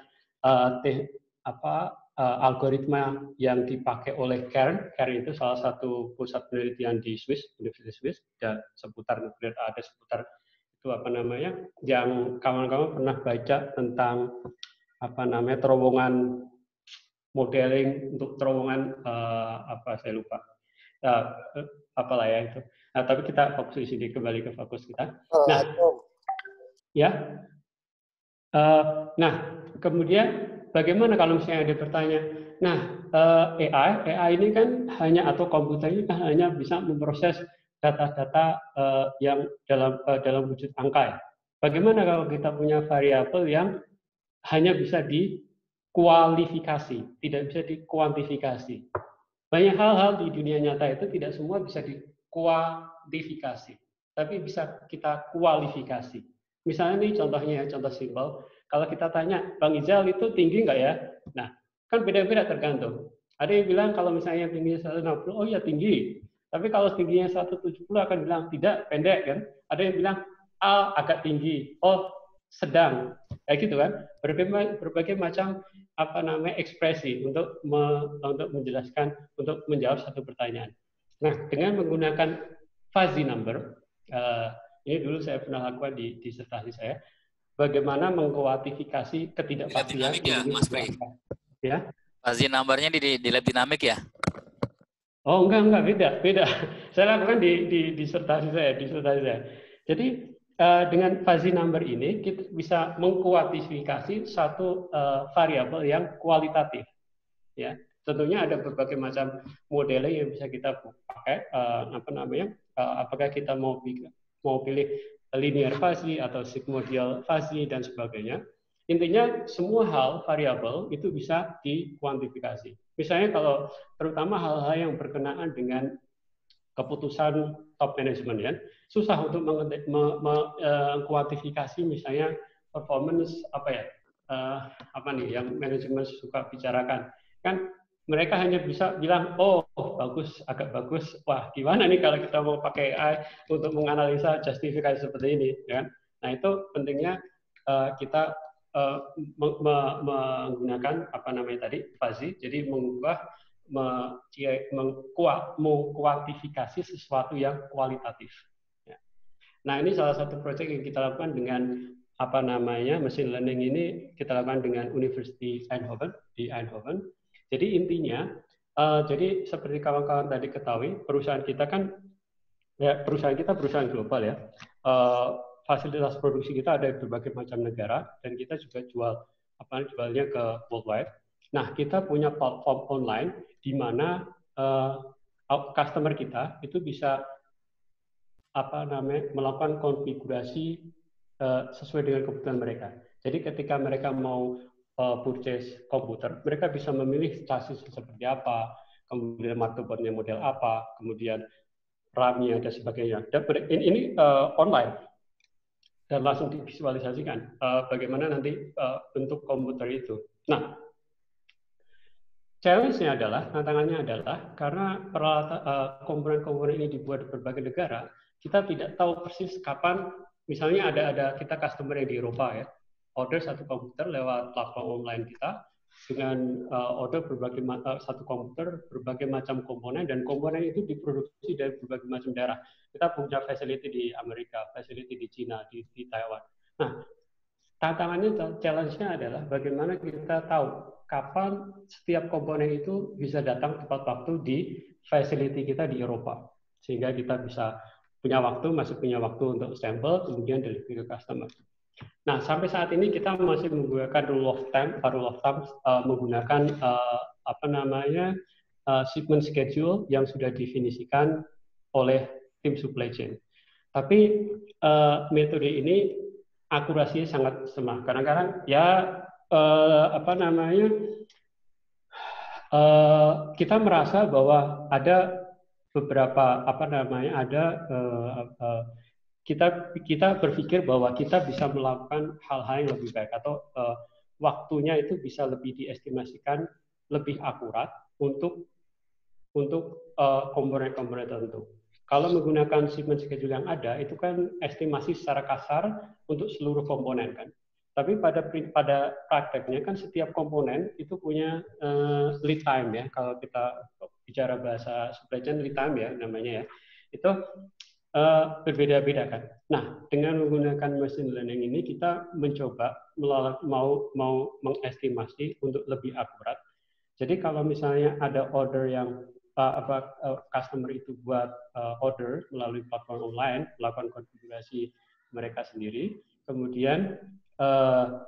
algoritma yang dipakai oleh CERN. CERN itu salah satu pusat penelitian di Swiss, Universitas Swiss, dan seputar nuklir, ada seputar itu yang kawan-kawan pernah baca tentang terowongan modeling untuk terowongan saya lupa. Apalah ya itu. Nah, tapi kita fokus di sini, kembali ke fokus kita. Nah, ya. Nah, kemudian bagaimana kalau misalnya ada bertanya, nah AI ini kan atau komputer ini kan hanya bisa memproses data-data yang dalam wujud angka ya. Bagaimana kalau kita punya variabel yang hanya bisa dikualifikasi, tidak bisa dikuantifikasi? Banyak hal-hal di dunia nyata itu tidak semua bisa dikuantifikasi, tapi bisa kita kualifikasi. Misalnya nih contohnya, contoh simpel. Kalau kita tanya, Bang Izal itu tinggi nggak ya? Nah, kan beda-beda tergantung. Ada yang bilang kalau misalnya tingginya 160, oh ya tinggi. Tapi kalau tingginya 170 akan bilang tidak, pendek kan. Ada yang bilang agak tinggi, oh sedang, kayak gitu kan. Berbagai macam ekspresi untuk menjelaskan, untuk menjawab satu pertanyaan. Nah, dengan menggunakan fuzzy number, ini dulu saya pernah lakukan di disertasi saya, bagaimana mengkuantifikasi ketidakpastian. Ya, Mas Pri. Ya. Fuzzy number-nya di lab dinamik ya? Oh, enggak, beda. Saya lakukan di disertasi saya. Jadi dengan fuzzy number ini kita bisa mengkuantifikasi satu variabel yang kualitatif. Ya. Tentunya ada berbagai macam modeling yang bisa kita pakai. Apakah kita mau pilih linear fuzzy atau sigmoidal fuzzy dan sebagainya. Intinya semua hal variabel itu bisa dikuantifikasi. Misalnya kalau terutama hal-hal yang berkenaan dengan keputusan top management ya, susah untuk mengkuantifikasi misalnya performance yang manajemen suka bicarakan. Kan mereka hanya bisa bilang, oh bagus, agak bagus. Wah, gimana nih kalau kita mau pakai AI untuk menganalisa justifikasi seperti ini, ya? Nah itu pentingnya kita menggunakan fuzzy, jadi mengkuantifikasi sesuatu yang kualitatif. Ya. Nah ini salah satu proyek yang kita lakukan dengan machine learning ini kita lakukan dengan University Eindhoven di Eindhoven. Jadi intinya, jadi seperti kawan-kawan tadi ketahui, perusahaan kita perusahaan global ya. Fasilitas produksi kita ada di berbagai macam negara dan kita juga jualnya ke worldwide. Nah, kita punya platform online di mana customer kita itu bisa melakukan konfigurasi sesuai dengan kebutuhan mereka. Jadi ketika mereka mau purchase komputer, mereka bisa memilih chassis seperti apa, kemudian motherboardnya model apa, kemudian RAM-nya dan sebagainya. Dan ini online. Dan langsung divisualisasikan bagaimana nanti bentuk komputer itu. Nah, challenge-nya adalah, tantangannya adalah karena komponen-komponen ini dibuat di berbagai negara, kita tidak tahu persis kapan, misalnya ada kita customer yang di Eropa ya, order satu komputer lewat platform online kita dengan order satu komputer berbagai macam komponen, dan komponen itu diproduksi dari berbagai macam daerah. Kita punya facility di Amerika, facility di Cina, di Taiwan. Nah, tantangannya, challenge-nya adalah bagaimana kita tahu kapan setiap komponen itu bisa datang tepat waktu di facility kita di Eropa, sehingga kita bisa masih punya waktu untuk sampel, kemudian delivery ke customer. Nah, sampai saat ini kita masih menggunakan rule of thumb menggunakan shipment schedule yang sudah definisikan oleh tim supply chain. Tapi metode ini akurasinya sangat lemah. Kadang-kadang ya kita merasa bahwa ada beberapa kita berpikir bahwa kita bisa melakukan hal-hal yang lebih baik, atau waktunya itu bisa lebih diestimasikan lebih akurat untuk komponen-komponen tertentu. Kalau menggunakan shipment schedule yang ada, itu kan estimasi secara kasar untuk seluruh komponen kan. Tapi pada prakteknya kan setiap komponen itu punya lead time ya. Kalau kita bicara bahasa supply chain, lead time ya namanya ya. Itu berbeda-beda kan. Nah, dengan menggunakan machine learning ini kita mencoba mau mengestimasi untuk lebih akurat. Jadi kalau misalnya ada order yang customer itu buat order melalui platform online, melakukan konfigurasi mereka sendiri, kemudian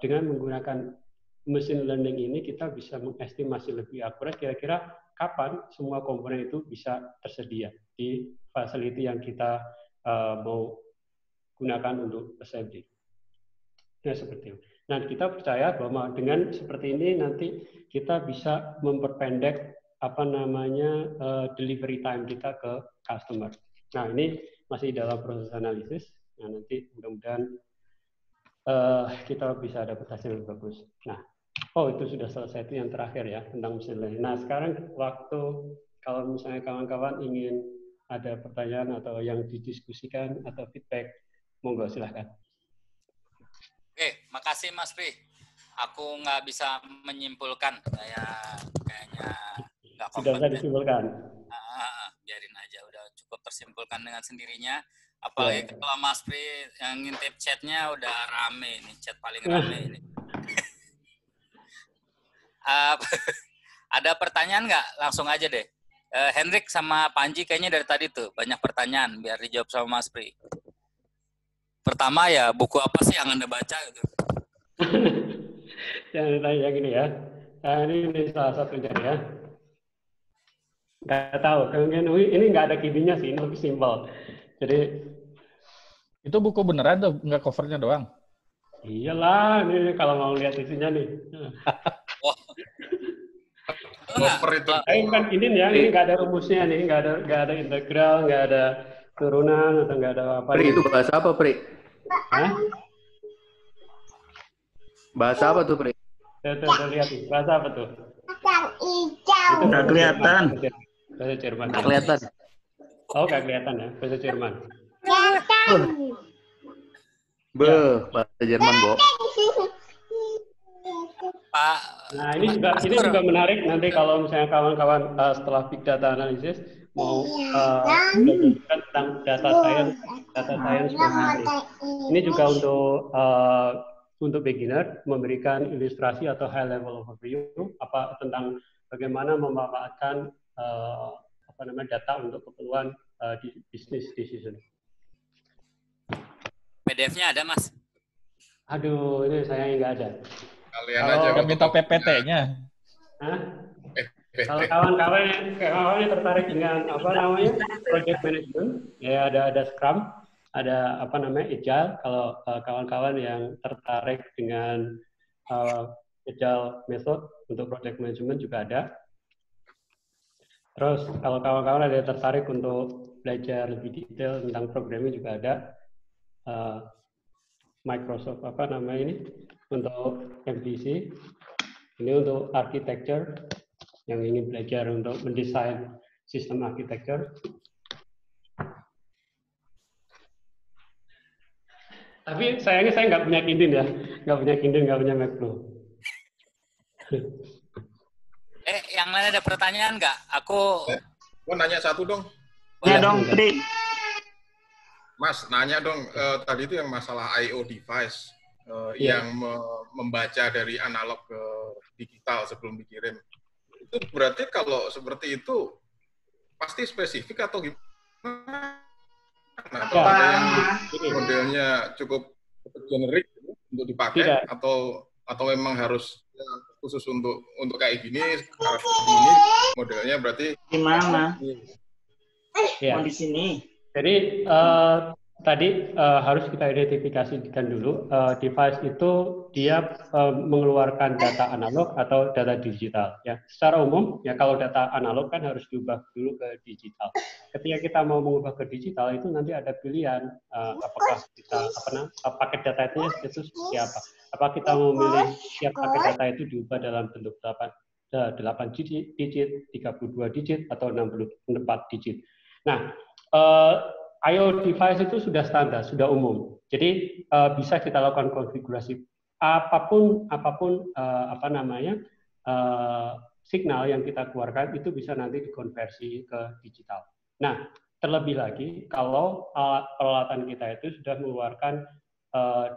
dengan menggunakan machine learning ini kita bisa mengestimasi lebih akurat kira-kira kapan semua komponen itu bisa tersedia di facility yang kita mau gunakan untuk assembly. Ya, seperti itu. Nah, kita percaya bahwa dengan seperti ini nanti kita bisa memperpendek delivery time kita ke customer. Nah, ini masih dalam proses analisis. Nah, nanti mudah-mudahan kita bisa dapat hasil yang bagus. Nah, itu sudah selesai, itu yang terakhir ya tentang machine learning. Nah, sekarang waktu kalau misalnya kawan-kawan ingin ada pertanyaan atau yang didiskusikan atau feedback, monggo silahkan. Oke, makasih Mas Pri. Aku nggak bisa menyimpulkan, kayaknya nggak kompeten. Sudah bisa disimpulkan. Biarin aja, udah cukup tersimpulkan dengan sendirinya. Apalagi kalau Mas Pri yang ngintip chatnya udah rame nih, chat paling rame ini. Ada pertanyaan nggak? Langsung aja deh. Hendrik sama Panji kayaknya dari tadi tuh banyak pertanyaan, biar dijawab sama Mas Pri. Pertama ya, buku apa sih yang Anda baca gitu? Yang ditanya gini ya. Nah, ini salah satunya ya. Nggak tahu. Mungkin ini nggak ada kibinya sih, ini lebih simpel. Jadi Itu buku beneran tuh, nggak covernya doang? iyalah, ini kalau mau lihat isinya nih. Wah. Cover itu. Tapi bukan ini ya, ini nggak ada rumusnya nih, nggak ada integral, nggak ada turunan atau nggak ada apa. Pri, itu bahasa apa, Pri? Hah? Bahasa apa tuh, Pri? Tuh, lihat nih, bahasa apa tuh? Itu Nggak kelihatan. Bahasa Jerman. Nggak kelihatan. Oh, nggak kelihatan ya, bahasa Jerman. Bahasa Jerman, Bo. Pak. Nah, ini juga menarik nanti kalau misalnya kawan-kawan setelah big data analysis mau belajar tentang data science seperti ini juga untuk beginner memberikan ilustrasi atau high level overview tentang bagaimana memanfaatkan data untuk keperluan business decision. PDF-nya ada, Mas? Aduh, ini sayangnya nggak ada. Kalian aja. Udah minta PPT-nya. Hah? Kalau kawan-kawan yang tertarik dengan project management, ya ada Scrum, ada Agile. Kalau kawan-kawan yang tertarik dengan Agile method untuk project management juga ada. Terus kalau kawan-kawan ada yang tertarik untuk belajar lebih detail tentang programming juga ada. Microsoft untuk MVC, ini untuk architecture yang ingin belajar untuk mendesain sistem architecture. Tapi sayangnya saya nggak punya Kindle ya, nggak punya Macpro. Yang lain ada pertanyaan nggak? Aku nanya satu dong. Ya dong, Tri. Mas, nanya dong, tadi itu yang masalah I/O device yang membaca dari analog ke digital sebelum dikirim. Itu berarti kalau seperti itu pasti spesifik atau gimana? Atau ada yang modelnya cukup generik untuk dipakai atau memang harus khusus untuk kayak gini, ini modelnya berarti gimana? Ya. Di sini. Jadi tadi harus kita identifikasikan dulu device itu dia mengeluarkan data analog atau data digital. Ya, secara umum ya kalau data analog kan harus diubah dulu ke digital. Ketika kita mau mengubah ke digital itu nanti ada pilihan apakah kita paket data itu seperti apa. Apa kita mau memilih setiap paket data itu diubah dalam bentuk 8 digit, 32 digit atau 64 digit. Nah, I/O device itu sudah standar, sudah umum. Jadi bisa kita lakukan konfigurasi apapun signal yang kita keluarkan itu bisa nanti dikonversi ke digital. Nah, terlebih lagi kalau peralatan kita itu sudah mengeluarkan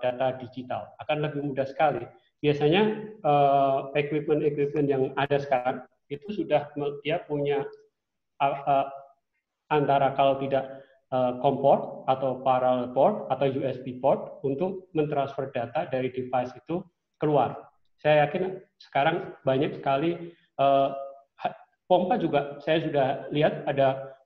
data digital, akan lebih mudah sekali. Biasanya equipment yang ada sekarang itu sudah dia punya antara kalau tidak COM port atau parallel port atau USB port untuk mentransfer data dari device itu keluar. Saya yakin sekarang banyak sekali pompa juga saya sudah lihat ada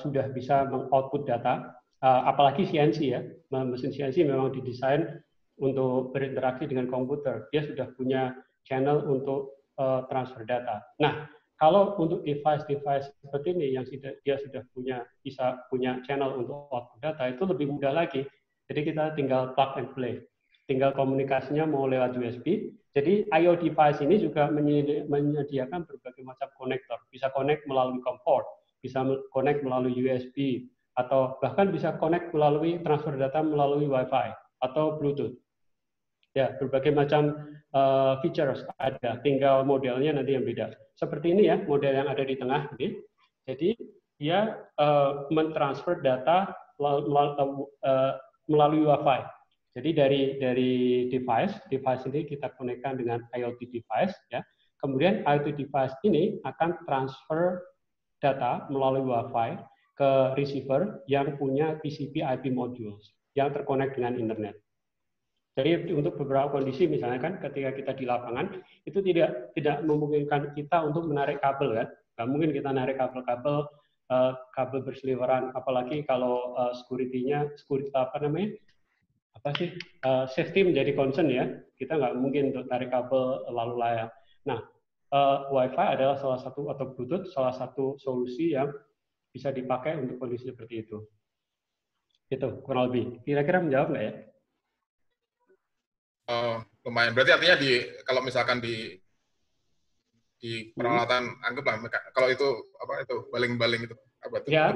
sudah bisa mengoutput data, apalagi CNC ya, mesin CNC memang didesain untuk berinteraksi dengan komputer. Dia sudah punya channel untuk transfer data. Nah, kalau untuk device seperti ini yang dia sudah bisa punya channel untuk output data itu lebih mudah lagi. Jadi kita tinggal plug and play, tinggal komunikasinya mau lewat USB. Jadi I/O device ini juga menyediakan berbagai macam konektor. Bisa connect melalui COM port, bisa connect melalui USB, atau bahkan bisa connect melalui transfer data melalui Wi-Fi atau Bluetooth. Ya, berbagai macam features ada, tinggal modelnya nanti yang beda. Seperti ini ya, model yang ada di tengah ini. Jadi dia mentransfer data melalui Wi-Fi. Jadi dari device ini kita konekkan dengan IoT device ya. Kemudian IoT device ini akan transfer data melalui Wi-Fi ke receiver yang punya TCP IP modules yang terkonek dengan internet. Jadi untuk beberapa kondisi misalnya kan ketika kita di lapangan itu tidak memungkinkan kita untuk menarik kabel kan, Nggak mungkin kita narik kabel berseliweran, apalagi kalau safety menjadi concern ya. Kita nggak mungkin untuk tarik kabel lalu layang. Nah, Wi-Fi adalah salah satu, atau Bluetooth salah satu solusi yang bisa dipakai untuk kondisi seperti itu. Itu kurang lebih. Kira-kira menjawab nggak ya? Lumayan. Berarti artinya kalau misalkan di peralatan, anggaplah kalau itu baling-baling itu apa tuh? Ya.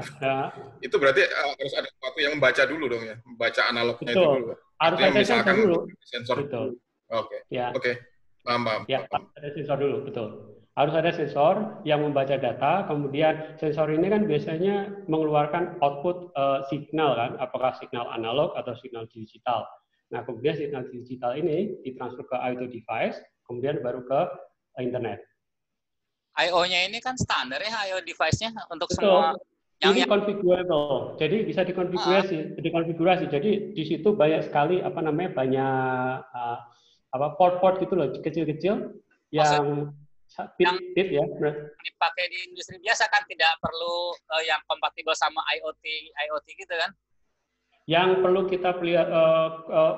Itu berarti harus ada sesuatu yang membaca dulu dong ya, membaca analognya itu dulu. Harus ada sensor dulu. Sensor. Betul. Oke. Ya. Oke. Paham. Ya, ada sensor dulu, betul. Harus ada sensor yang membaca data, kemudian sensor ini kan biasanya mengeluarkan output signal kan, apakah signal analog atau signal digital. Nah, kemudian signal digital ini ditransfer ke IoT device, kemudian baru ke internet. I/O-nya ini kan standar ya, I/O device-nya untuk Betul. semua. Ini configurable, jadi bisa dikonfigurasi. Jadi di situ banyak sekali port-port gitu loh, kecil-kecil yang bit ya. Dipakai di industri biasa kan, tidak perlu yang kompatibel sama IoT gitu kan? Yang perlu kita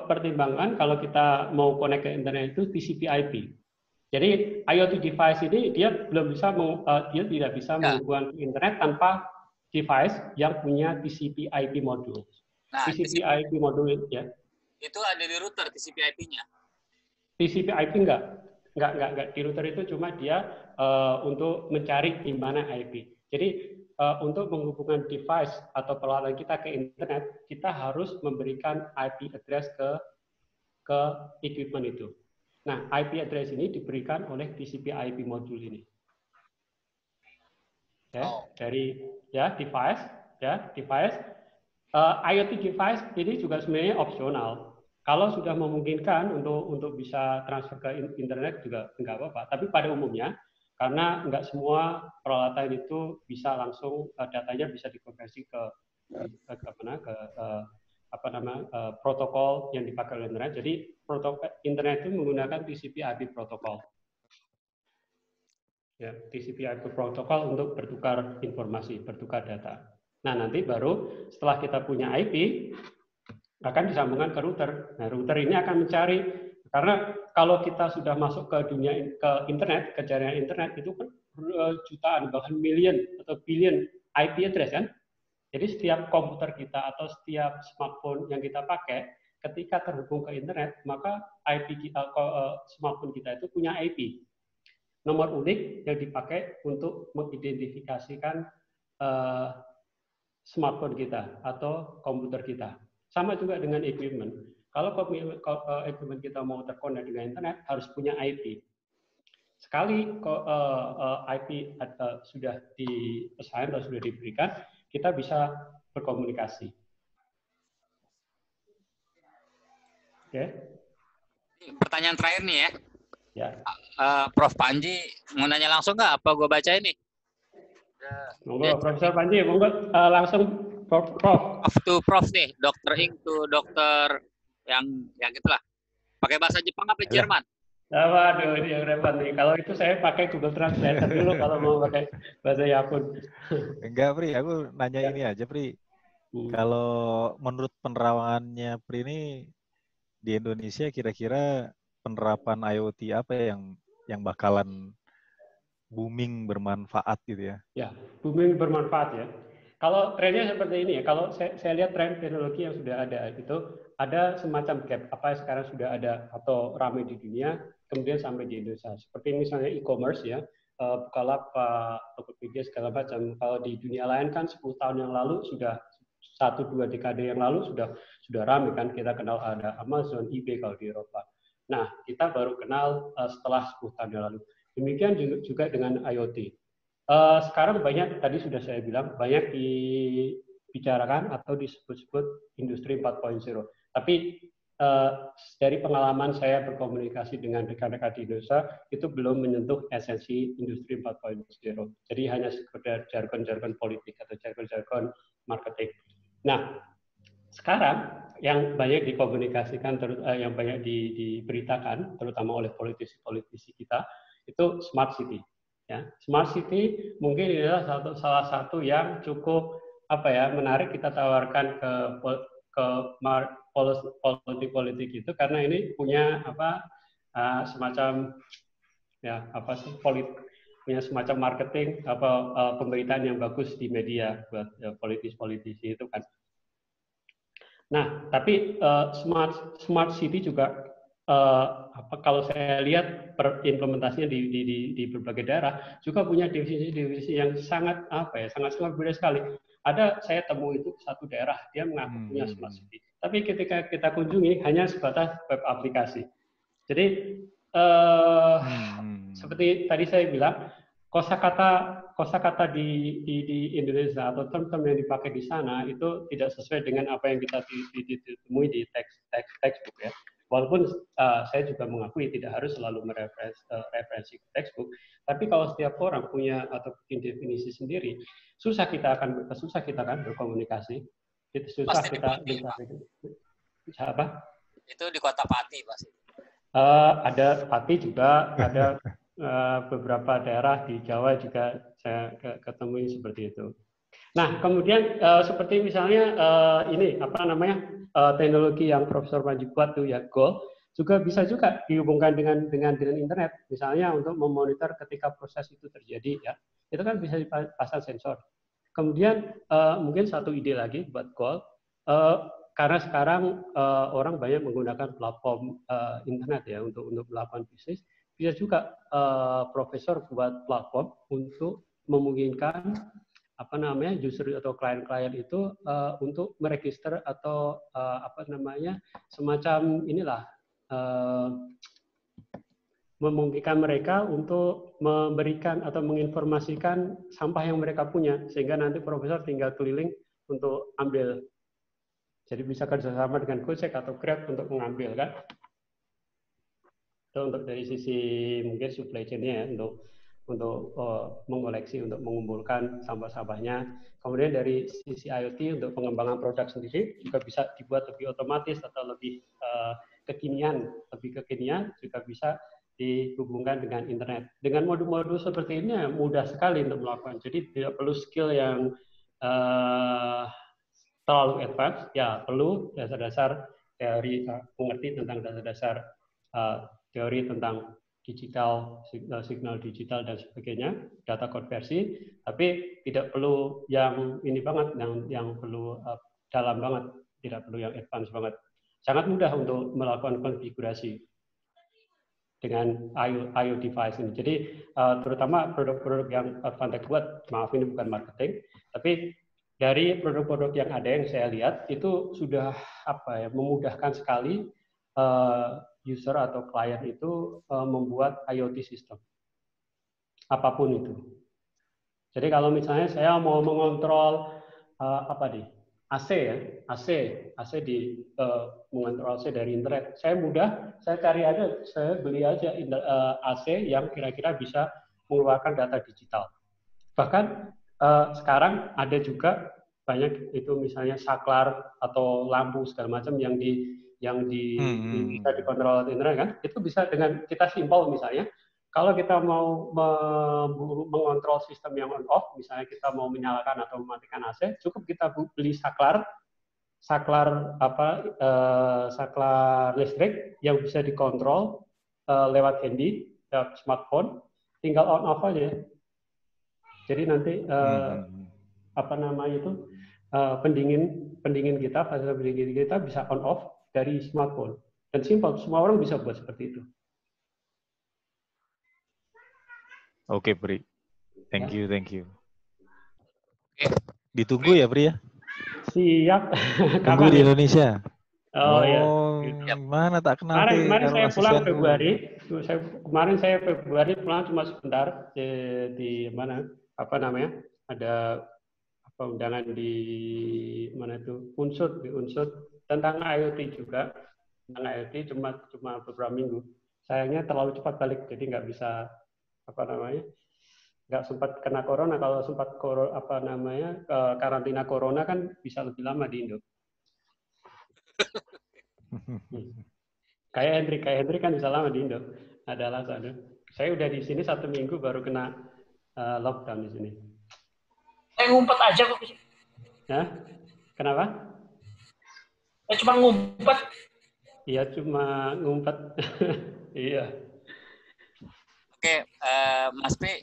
pertimbangkan kalau kita mau connect ke internet itu TCP/IP. Jadi IoT device ini dia tidak bisa menghubungkan ke internet tanpa device yang punya TCP/IP modul. Nah, TCP/IP modul ya. Itu ada di router TCP/IP-nya. TCP/IP enggak di router, itu cuma dia untuk mencari di mana IP. Jadi untuk menghubungkan device atau peralatan kita ke internet, kita harus memberikan IP address ke equipment itu. Nah, IP address ini diberikan oleh TCP/IP modul ini. Dari device. IoT device ini juga sebenarnya opsional. Kalau sudah memungkinkan untuk bisa transfer ke internet juga nggak apa-apa. Tapi pada umumnya, karena nggak semua peralatan itu bisa langsung datanya bisa dikonversi ke protokol yang dipakai oleh internet. Jadi protokol internet itu menggunakan TCP/IP protokol. Ya, TCP/IP protokol untuk bertukar informasi, bertukar data. Nah, nanti baru setelah kita punya IP akan disambungkan ke router. Nah, router ini akan mencari, karena kalau kita sudah masuk ke internet, ke jaringan internet itu kan jutaan bahkan million atau billion IP address kan. Jadi setiap komputer kita atau setiap smartphone yang kita pakai, ketika terhubung ke internet, maka smartphone kita itu punya IP. Nomor unik yang dipakai untuk mengidentifikasikan smartphone kita atau komputer kita. Sama juga dengan equipment. Kalau equipment kita mau terkonek dengan internet, harus punya IP. Sekali IP sudah di-assign atau sudah diberikan, kita bisa berkomunikasi. Oke. Pertanyaan terakhir nih ya. Ya. Prof Panji mau nanya langsung nggak? Apa gue baca ini? Monggo, Profesor Panji, monggo langsung Prof. Prof nih, dokter to dokter yang gitulah. Pakai bahasa Jepang apa Jerman? Waduh, ini yang repot nih. Kalau itu saya pakai Google Translate dulu kalau mau pakai bahasa Yapun. Enggak, Pri. Aku nanya ini aja, Pri. Kalau menurut penerawangannya Pri ini di Indonesia, kira-kira penerapan IoT apa yang bakalan booming bermanfaat gitu ya? Ya, booming bermanfaat ya. Kalau trennya seperti ini ya, kalau saya lihat tren teknologi yang sudah ada itu ada semacam gap apa yang sekarang sudah ada atau ramai di dunia, kemudian sampai di Indonesia. Seperti misalnya e-commerce ya, Bukalapak, Tokopedia segala macam. Kalau di dunia lain kan 10 tahun yang lalu sudah 1-2 dekade yang lalu sudah ramai kan, kita kenal ada Amazon, eBay kalau di Eropa. Nah, kita baru kenal setelah 10 tahun yang lalu. Demikian juga dengan IoT. Sekarang banyak, tadi sudah saya bilang, banyak dibicarakan atau disebut-sebut industri 4.0. Tapi dari pengalaman saya berkomunikasi dengan rekan-rekan di Indonesia, itu belum menyentuh esensi industri 4.0. Jadi hanya sekedar jargon-jargon politik atau jargon-jargon marketing. Nah, sekarang yang banyak dikomunikasikan, yang banyak diberitakan, terutama oleh politisi-politisi kita, itu smart city. Ya, smart city mungkin adalah salah satu yang cukup menarik kita tawarkan ke politik itu karena ini punya semacam punya semacam marketing pemberitaan yang bagus di media buat politisi itu kan. Nah, tapi smart city juga kalau saya lihat implementasinya di berbagai daerah juga punya definisi yang sangat sangat berbeda sekali. Saya temui itu satu daerah dia mengaku punya smart city, tapi ketika kita kunjungi hanya sebatas web aplikasi. Jadi seperti tadi saya bilang, kosakata di Indonesia atau term-term yang dipakai di sana itu tidak sesuai dengan apa yang kita temui di textbook ya. Walaupun saya juga mengakui tidak harus selalu mereferensi textbook, tapi kalau setiap orang punya atau bikin definisi sendiri, susah kita akan berkomunikasi. Itu susah pasti kita bisa apa? Itu di Kota Pati pasti. Ada Pati juga, ada beberapa daerah di Jawa juga saya ketemui seperti itu. Nah, kemudian seperti misalnya teknologi yang Profesor Panji buat tuh ya, Goal, juga bisa juga dihubungkan dengan internet. Misalnya untuk memonitor ketika proses itu terjadi ya, itu kan bisa dipasang sensor. Kemudian mungkin satu ide lagi buat Goal, karena sekarang orang banyak menggunakan platform internet ya untuk melakukan bisnis, bisa juga profesor buat platform untuk memungkinkan user atau klien-klien itu untuk meregister atau semacam memungkinkan mereka untuk memberikan atau menginformasikan sampah yang mereka punya sehingga nanti profesor tinggal keliling untuk ambil. Jadi bisa kerjasama dengan Gojek atau Grab untuk mengambil kan. Itu untuk dari sisi mungkin supply chain-nya ya, untuk mengoleksi, untuk mengumpulkan sampah-sampahnya. Kemudian dari sisi IoT untuk pengembangan produk sendiri juga bisa dibuat lebih otomatis atau lebih kekinian juga bisa dihubungkan dengan internet. Dengan modul-modul seperti ini mudah sekali untuk melakukan. Jadi tidak perlu skill yang terlalu advance, ya perlu dasar-dasar teori, mengerti tentang dasar-dasar teori tentang digital, signal digital dan sebagainya, data konversi, tapi tidak perlu yang ini banget, yang perlu dalam banget, tidak perlu yang advance banget. Sangat mudah untuk melakukan konfigurasi dengan IO device ini. Jadi terutama produk-produk yang Advantech buat, maaf ini bukan marketing, tapi dari produk-produk yang ada yang saya lihat itu sudah memudahkan sekali user atau klien itu membuat IoT system apapun itu. Jadi kalau misalnya saya mau mengontrol AC ya, AC mengontrol AC dari internet, saya beli aja AC yang kira-kira bisa mengeluarkan data digital. Bahkan sekarang ada juga banyak itu misalnya saklar atau lampu segala macam yang bisa dikontrol internet kan, itu bisa dengan kita simpel misalnya. Kalau kita mau mengontrol sistem yang on off, misalnya kita mau menyalakan atau mematikan AC, cukup kita beli saklar listrik yang bisa dikontrol lewat handy, smartphone, tinggal on off aja. Jadi nanti pendingin kita, fasilitas pendingin kita bisa on off dari smartphone. Dan simpel, semua orang bisa buat seperti itu. Oke, Pri. Thank you. Ditunggu ya, Pri ya? Siap. Tunggu di Indonesia. Oh iya. Mana tak kenal. Kemarin saya pulang Februari. Kemarin saya Februari pulang cuma sebentar di mana? Ada undangan di mana itu? Di Unsur tentang IoT juga. Tentang IoT cuma beberapa minggu. Sayangnya terlalu cepat balik, jadi nggak bisa nggak sempat kena corona. Kalau sempat karantina corona kan bisa lebih lama di Indo. Kayak Hendrik kan bisa lama di Indo. Ada alasan. Saya udah di sini 1 minggu baru kena lockdown di sini. Saya ngumpet aja kok. Ya, kenapa? Saya cuma ngumpet. Iya, cuma ngumpet. Iya. Oke, Mas Pri,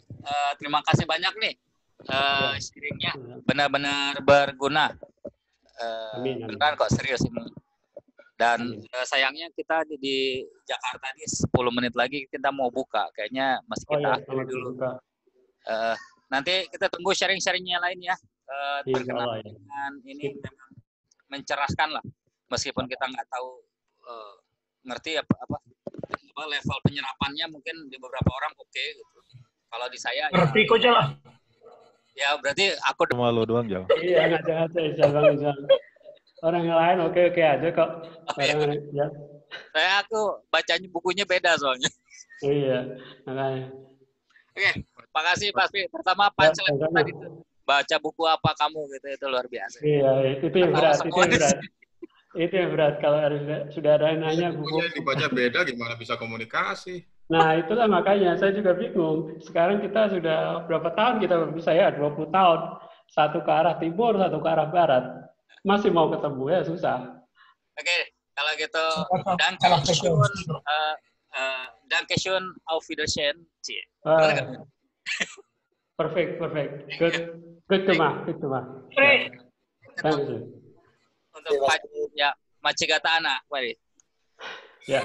terima kasih banyak nih sharingnya, benar-benar berguna. Amin. Beneran kok, serius ini. Dan sayangnya kita di Jakarta nih 10 menit lagi kita mau buka, kayaknya masih kita akhiri dulu. Nanti kita tunggu sharing-sharingnya lain ya. Berkenaan dengan ini memang mencerahkan lah, meskipun kita nggak tahu ngerti apa level penyerapannya, mungkin di beberapa orang oke gitu. Kalau di saya ngerti kok lah. Ya berarti aku cuma lo doang jauh. Iya, ngajak orang lain oke aja kok. Ya. Aku bacanya bukunya beda soalnya. Iya, makanya. Oke, makasih Pak Pri. Pertama punchline tadi itu. Baca buku apa kamu gitu, itu luar biasa. Iya, itu yang berat, itu yang berat kalau sudah ada yang nanya buku yang dibaca beda gimana bisa komunikasi. Nah, itulah makanya saya juga bingung. Sekarang kita sudah berapa tahun kita bisa ya 20 tahun. Satu ke arah timur, satu ke arah barat. Masih mau ketemu ya susah. Oke, kalau gitu danke schön auf Wiedersehen. Perfect. Good to ma. Untuk ya, Machigata anak, Pak. Ya.